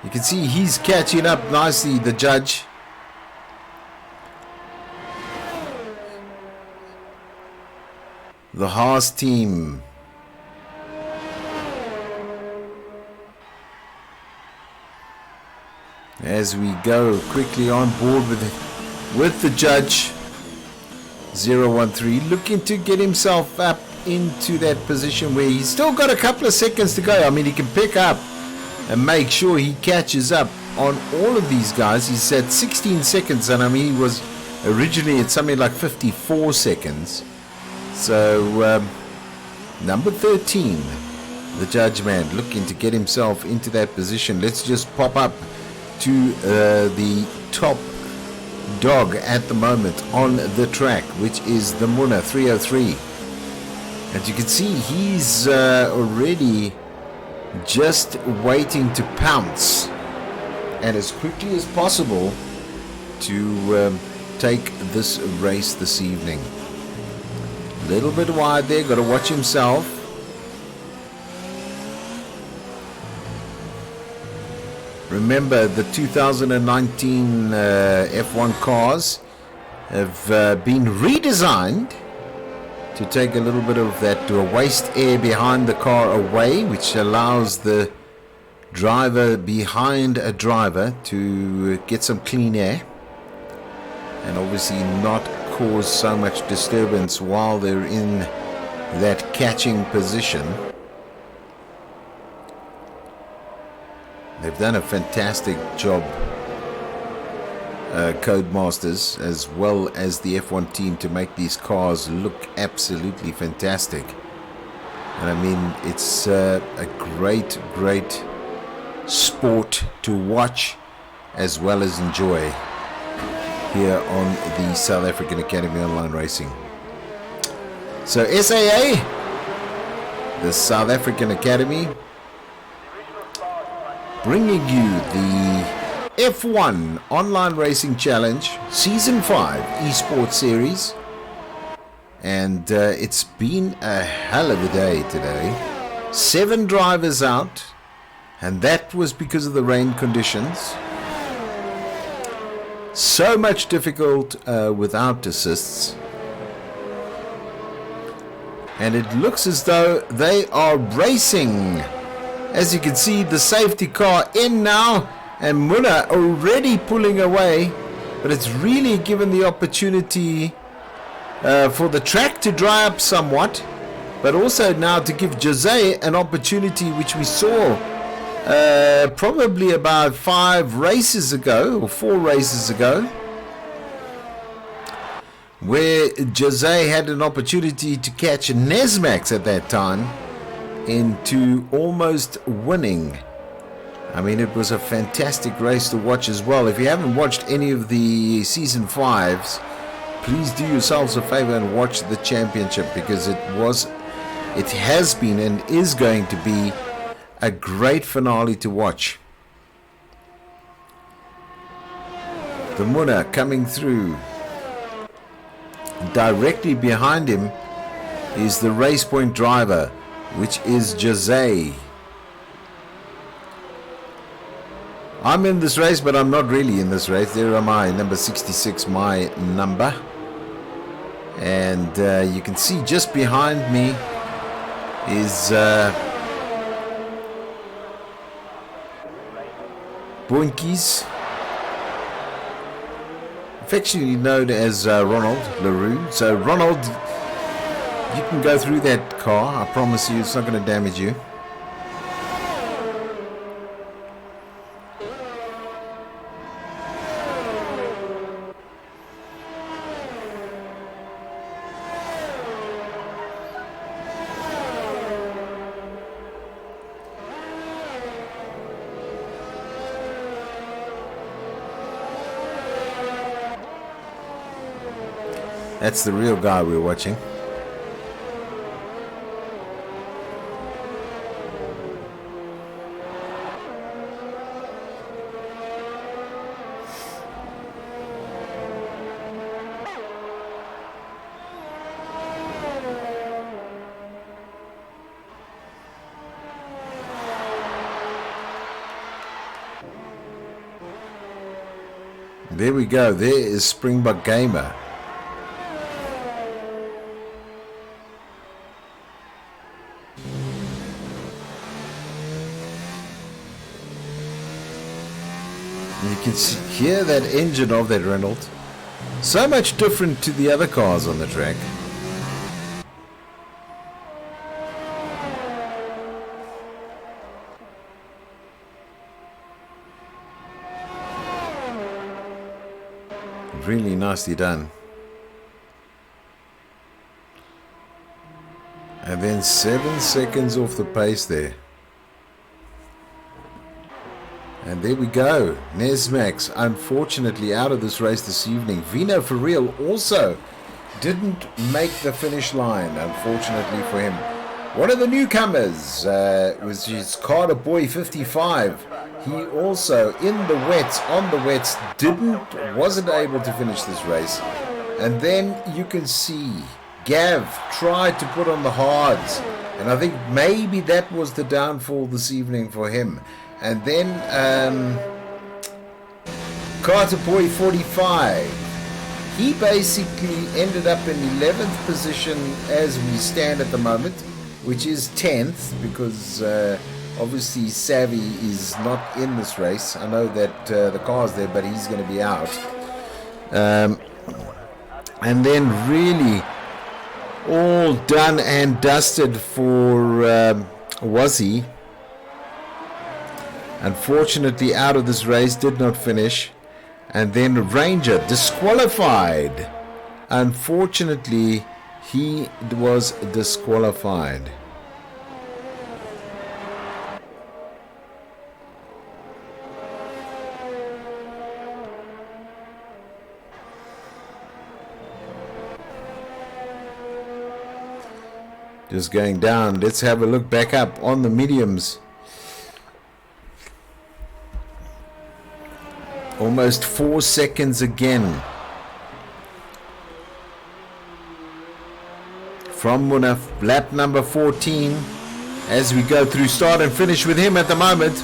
You can see he's catching up nicely, the judge. The Haas team. As we go quickly on board with the judge. 013 looking to get himself up into that position where he's still got a couple of seconds to go. I mean, he can pick up and make sure he catches up on all of these guys. He's at 16 seconds, and I mean, he was originally at something like 54 seconds. So number 13, the judge man, looking to get himself into that position. Let's just pop up to the top dog at the moment on the track, which is the Muna 303. As you can see, he's already just waiting to pounce and as quickly as possible to take this race this evening. A little bit wide there, got to watch himself. Remember, the 2019 F1 cars have been redesigned to take a little bit of that waste air behind the car away, which allows the driver behind a driver to get some clean air and obviously not cause so much disturbance while they're in that catching position. They've done a fantastic job, Codemasters, as well as the F1 team, to make these cars look absolutely fantastic. And I mean, it's a great sport to watch as well as enjoy here on the South African Academy Online Racing. So SAA, the South African Academy, bringing you the F1 Online Racing Challenge Season 5 Esports Series. And it's been a hell of a day today. 7 drivers out, and that was because of the rain conditions. So much difficult without assists. And it looks as though they are racing. As you can see, the safety car in now, and Muna already pulling away, but it's really given the opportunity for the track to dry up somewhat, but also now to give Jose an opportunity, which we saw probably about 5 races ago or 4 races ago, where Jose had an opportunity to catch Nesmax at that time into almost winning. I mean, it was a fantastic race to watch as well. If you haven't watched any of the Season 5s, please do yourselves a favor and watch the championship, because it has been and is going to be a great finale to watch. The Muna coming through. Directly behind him is the race point driver, which is Jose. I'm in this race, but I'm not really in this race. There am I, number 66, my number. And you can see just behind me is Boinkies, affectionately known as Ronald LaRue. So Ronald, you can go through that car. I promise you it's not going to damage you. That's the real guy we're watching. There we go. There is Springbok Gamer. You can hear that engine of that Renault. So much different to the other cars on the track. Really nicely done. And then 7 seconds off the pace there. And there we go. Nesmax, unfortunately, out of this race this evening. Vino for real also didn't make the finish line, unfortunately for him. One of the newcomers was his Carter Boy 55. He also, in the wets, on the wets, wasn't able to finish this race. And then you can see Gav tried to put on the hards. And I think maybe that was the downfall this evening for him. And then Carter Boy 45, he basically ended up in 11th position as we stand at the moment, which is 10th, because obviously Savvy is not in this race. I know that the car's there, but he's going to be out. And then really all done and dusted for Wazzy. Unfortunately, out of this race, did not finish. And then Ranger disqualified. Unfortunately, he was disqualified. Just going down. Let's have a look back up on the mediums. Almost 4 seconds again. From lap number 14. As we go through start and finish with him at the moment.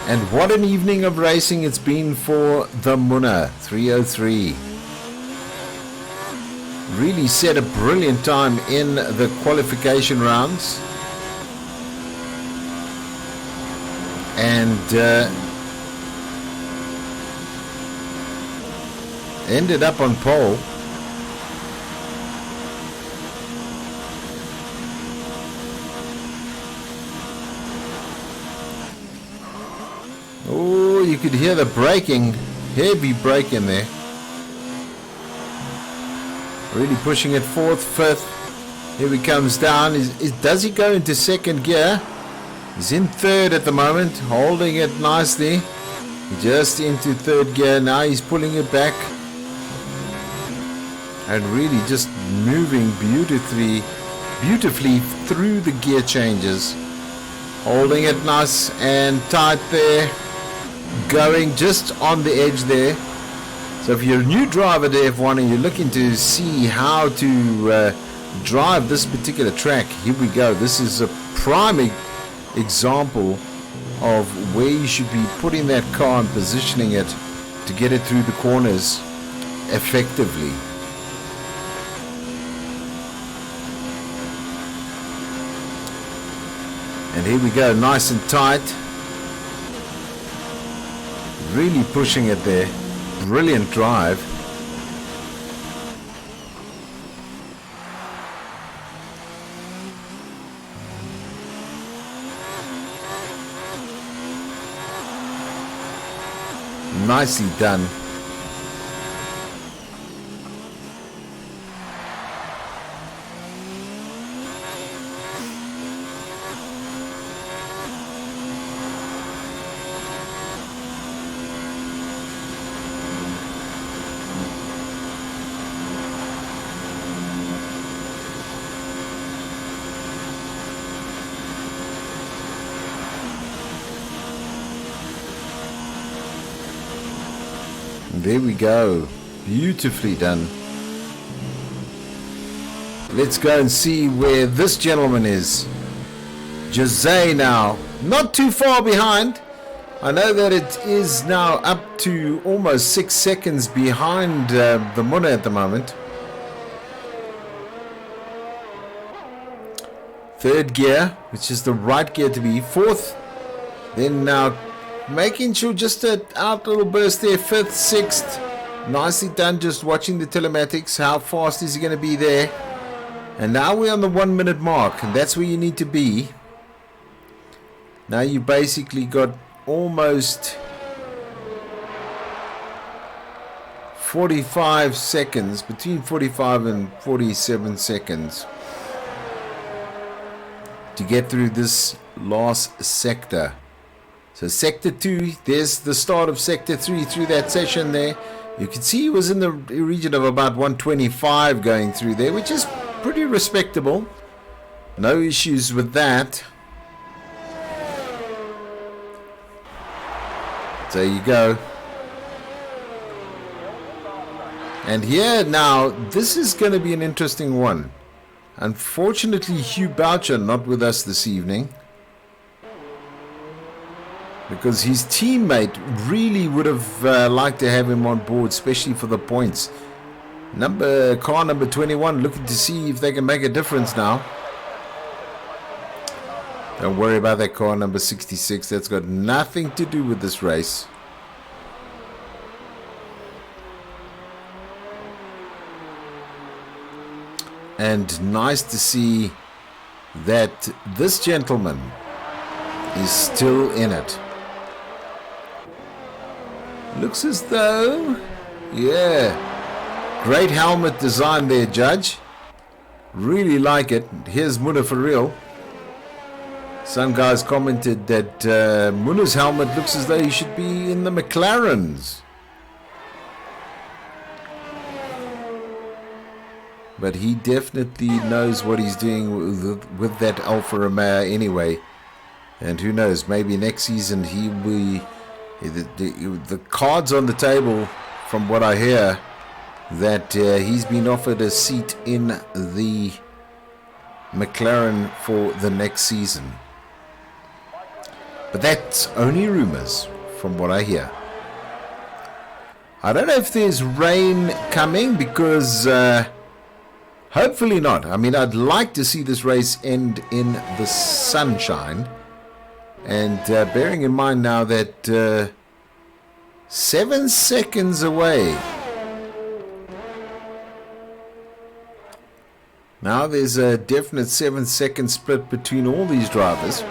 And what an evening of racing it's been for the Munna 303. Really set a brilliant time in the qualification rounds. And ended up on pole. Oh, you could hear the braking, heavy brake in there. Really pushing it fourth, fifth. Here he comes down. Does he go into second gear? He's in third at the moment, holding it nicely. Just into third gear. Now he's pulling it back. And really just moving beautifully through the gear changes. Holding it nice and tight there. Going just on the edge there. So if you're a new driver to F1 and you're looking to see how to drive this particular track, here we go. This is a prime example of where you should be putting that car and positioning it to get it through the corners effectively. And here we go, nice and tight. Really pushing it there. Brilliant drive. Nicely done. There we go. Beautifully done. Let's go and see where this gentleman is. Jose now. Not too far behind. I know that it is now up to almost 6 seconds behind the Munna at the moment. Third gear, which is the right gear to be. Fourth. Then now making sure just out a little burst there. Fifth, sixth. Nicely done, just watching the telematics. How fast is he going to be there? And now we're on the 1 minute mark. And that's where you need to be. Now you basically got almost 45 seconds. Between 45 and 47 seconds. To get through this last sector. So sector 2, there's the start of sector 3 through that session there. You can see he was in the region of about 125 going through there, which is pretty respectable. No issues with that. There you go. And here now, this is going to be an interesting one. Unfortunately, Hugh Boucher not with us this evening. Because his teammate really would have liked to have him on board, especially for the points. Car number 21 looking to see if they can make a difference now. Don't worry about that car number 66. That's got nothing to do with this race. And nice to see that this gentleman is still in it. Looks as though, yeah, great helmet design there, Judge. Really like it. Here's Muna for real. Some guys commented that Muna's helmet looks as though he should be in the McLarens. But he definitely knows what he's doing with that Alfa Romeo anyway. And who knows, maybe next season he will be... The cards on the table, from what I hear, that he's been offered a seat in the McLaren for the next season. But that's only rumors, from what I hear. I don't know if there's rain coming, because... hopefully not. I mean, I'd like to see this race end in the sunshine. And bearing in mind now that 7 seconds away. Now there's a definite 7-second split between all these drivers.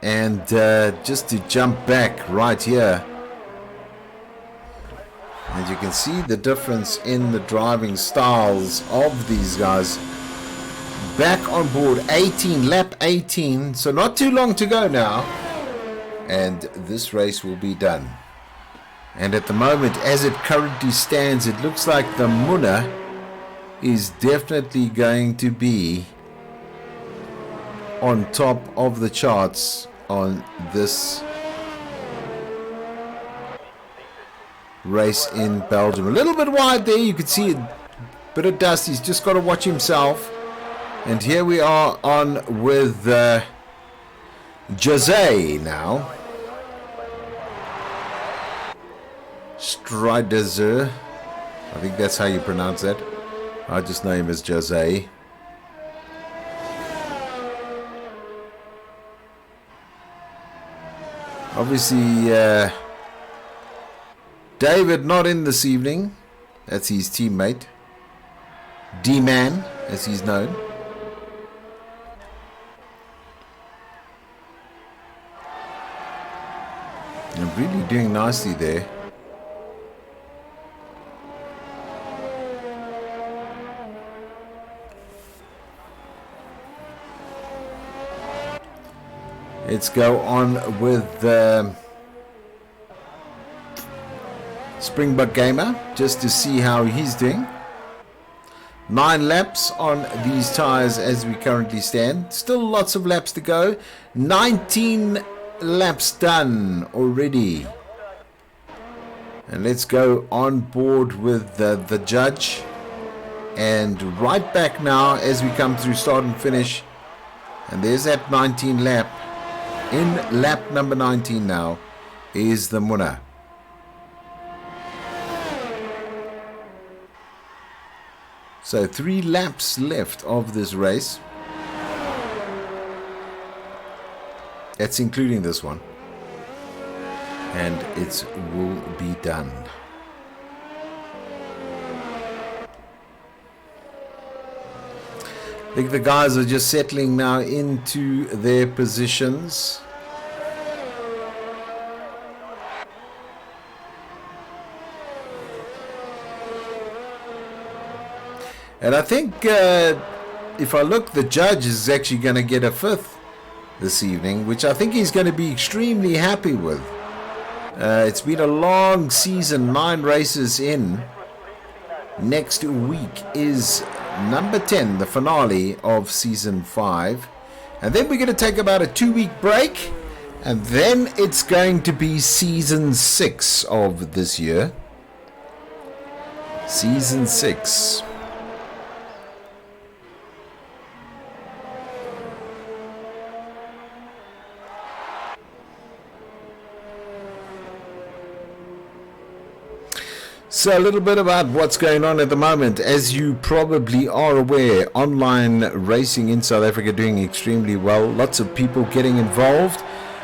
And just to jump back right here. And you can see the difference in the driving styles of these guys. Back on board, 18, lap 18, so not too long to go now. And this race will be done. And at the moment, as it currently stands, it looks like the Muna is definitely going to be on top of the charts on this race in Belgium. A little bit wide there, you can see a bit of dust. He's just got to watch himself. And here we are on with Jose now. Stridezer. I think that's how you pronounce that. I just know him as Jose. Obviously, David not in this evening. That's his teammate. D-Man, as he's known. And really doing nicely there. Let's go on with Springbok Gamer, just to see how he's doing. 9 laps on these tires as we currently stand. Still lots of laps to go. 19 laps done already. And let's go on board with the judge. And right back now as we come through start and finish. And there's that 19 lap. In lap number 19 now is the Muna. So 3 laps left of this race. That's including this one. And it will be done. I think the guys are just settling now into their positions. And I think if I look, the judge is actually going to get a 5th this evening, which I think he's going to be extremely happy with. It's been a long season, 9 races in. Next week is number 10, the finale of season 5. And then we're going to take about a 2-week break. And then it's going to be season 6 of this year. Season 6. So a little bit about what's going on at the moment. As you probably are aware, online racing in South Africa doing extremely well. Lots of people getting involved,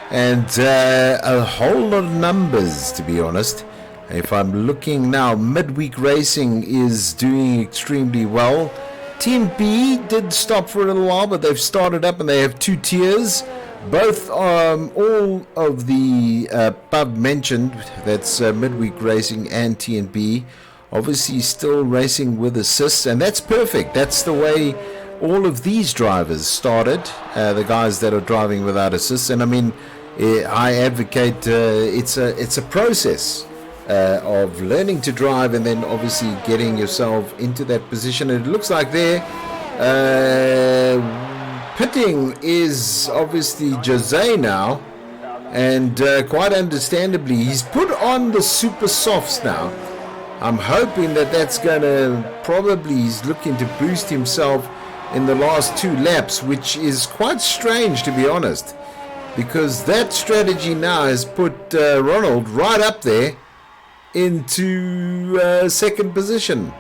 and a whole lot of numbers, to be honest. If I'm looking now, midweek racing is doing extremely well. Team B did stop for a little while, but they've started up and they have 2 tiers. Both, all of the above mentioned, that's midweek racing and TNB, obviously still racing with assists, and that's perfect. That's the way all of these drivers started, the guys that are driving without assists. And I mean, I advocate it's a process of learning to drive and then obviously getting yourself into that position. And it looks like there pitting is obviously Jose now, and quite understandably he's put on the super softs now. I'm hoping that that's going to probably, he's looking to boost himself in the last 2 laps, which is quite strange, to be honest, because that strategy now has put Ronald right up there into second position.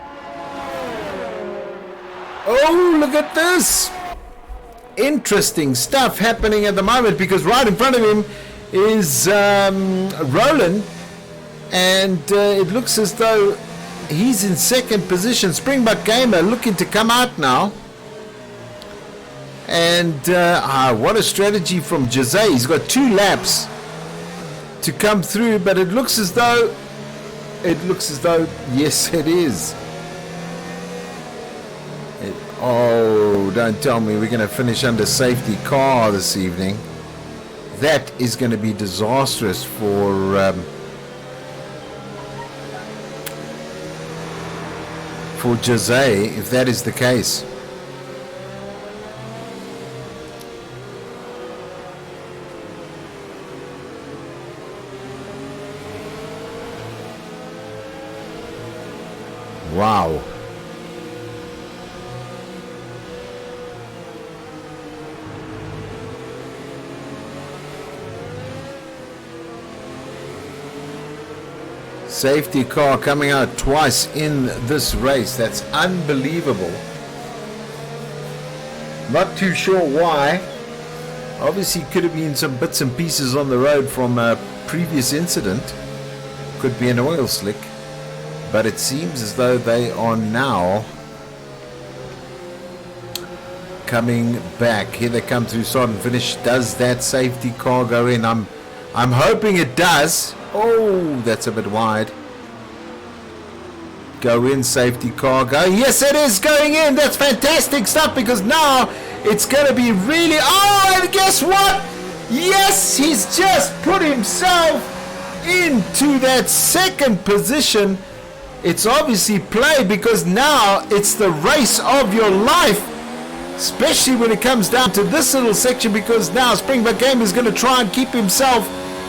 Oh, look at this! Interesting stuff happening at the moment, because right in front of him is Roland, and it looks as though he's in second position. Springbok Gamer looking to come out now, and what a strategy from Jose. He's got 2 laps to come through, but it looks as though yes, it is. Oh, don't tell me we're going to finish under safety car this evening. That is going to be disastrous for Jose, if that is the case. Wow. Safety car coming out twice in this race. That's unbelievable. Not too sure why. Obviously could have been some bits and pieces on the road from a previous incident. Could be an oil slick. But it seems as though they are now coming back. Here they come through start and finish. Does that safety car go in? I'm hoping it does. Oh, that's a bit wide. Go in, safety car, go. Yes, it is going in. That's fantastic stuff, because now it's going to be really... Oh, and guess what? Yes, he's just put himself into that second position. It's obviously play, because now it's the race of your life, especially when it comes down to this little section, because now Springbok Game is going to try and keep himself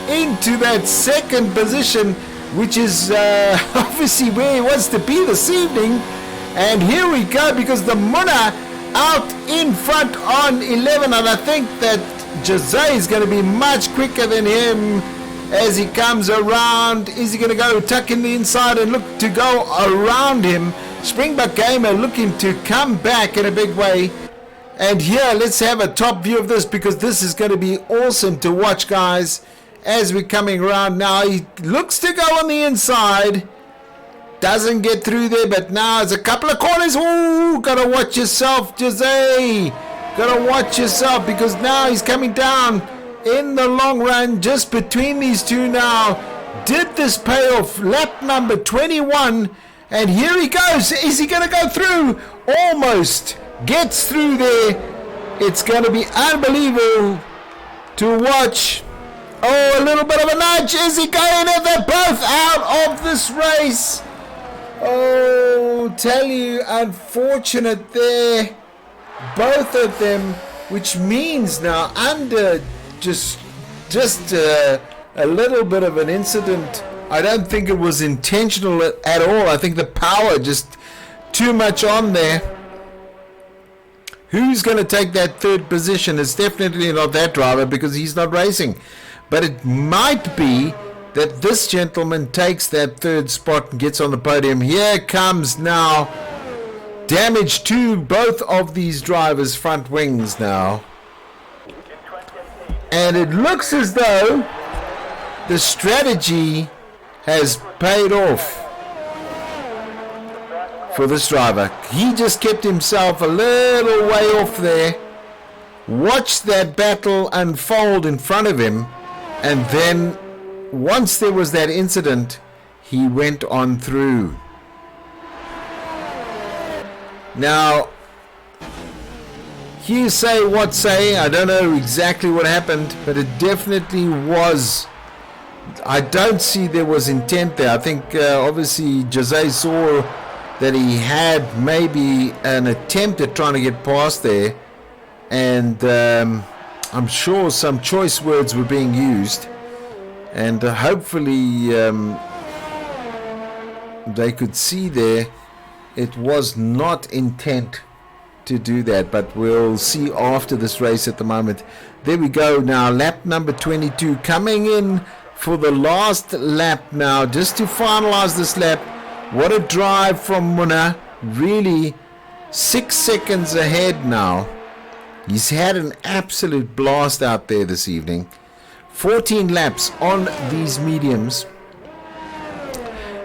into that second position, which is obviously where he wants to be this evening. And here we go, because the Munna out in front on 11, and I think that Jose is going to be much quicker than him as he comes around. Is he going to go tuck in the inside and look to go around him? Springbok Gamer looking to come back in a big way. And here, let's have a top view of this, because this is going to be awesome to watch, guys. As we're coming around now, he looks to go on the inside, doesn't get through there, but now it's a couple of corners. Ooh, gotta watch yourself, Jose, gotta watch yourself, because now he's coming down in the long run. Just between these two now, did this pay off? Lap number 21, and here he goes. Is he gonna go through? Almost gets through there. It's gonna be unbelievable to watch. Oh, a little bit of a nudge. Is he going? They're both out of this race. Oh, tell you, unfortunate there. Both of them, which means now under just a little bit of an incident. I don't think it was intentional at all. I think the power just too much on there. Who's going to take that third position? It's definitely not that driver, because he's not racing. But it might be that this gentleman takes that third spot and gets on the podium. Here comes now damage to both of these drivers' front wings now. And it looks as though the strategy has paid off for this driver. He just kept himself a little way off there, watched that battle unfold in front of him, and then once there was that incident, he went on through. Now, you say what say, I don't know exactly what happened, but it definitely was. I don't see there was intent there. I think obviously Jose saw that he had maybe an attempt at trying to get past there, and I'm sure some choice words were being used, and hopefully they could see there it was not intent to do that, but we'll see after this race at the moment. There we go now, lap number 22 coming in for the last lap now, just to finalize this lap. What a drive from Munna, really 6 seconds ahead now. He's had an absolute blast out there this evening. 14 laps on these mediums.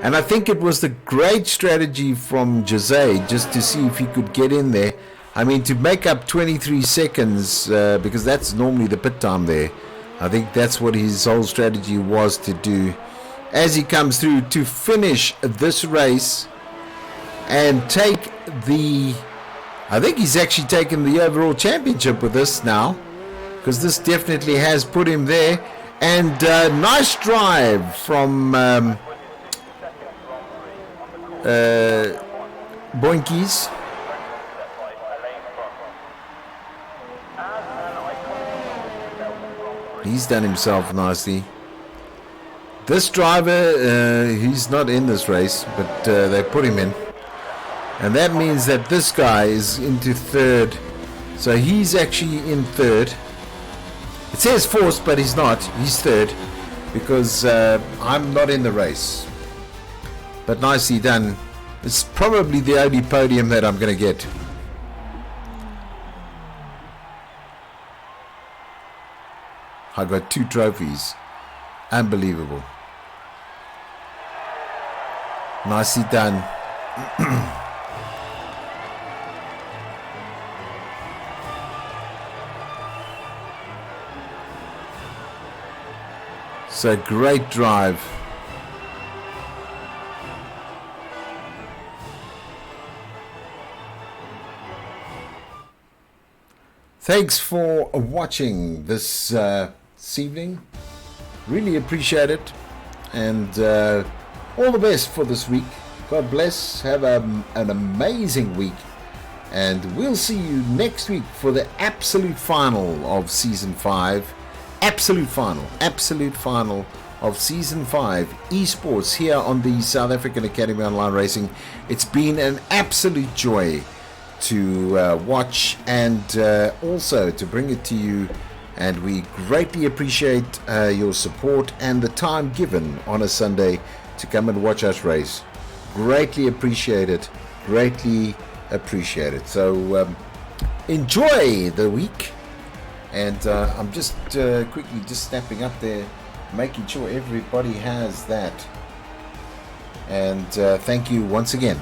And I think it was the great strategy from Jose just to see if he could get in there. I mean, to make up 23 seconds, because that's normally the pit time there. I think that's what his whole strategy was to do as he comes through to finish this race and take the... I think he's actually taken the overall championship with this now, because this definitely has put him there. And nice drive from Boinkies. He's done himself nicely. This driver, he's not in this race, but they put him in. And that means that this guy is into third. So he's actually in third. It says fourth, but he's not. He's third, because I'm not in the race. But nicely done. It's probably the only podium that I'm going to get. I got 2 trophies. Unbelievable. Nicely done. So great drive. Thanks for watching this evening. Really appreciate it, and all the best for this week. God bless. Have an amazing week, and we'll see you next week for the absolute final of season 5. Absolute final of season 5 esports here on the South African Academy Online Racing. It's been an absolute joy to watch, and also to bring it to you, and we greatly appreciate your support and the time given on a Sunday to come and watch us race. Greatly appreciate it. So enjoy the week, and I'm just quickly just snapping up there, making sure everybody has that, and thank you once again.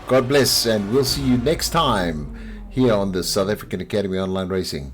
God bless, and we'll see you next time here on the South African Academy Online Racing.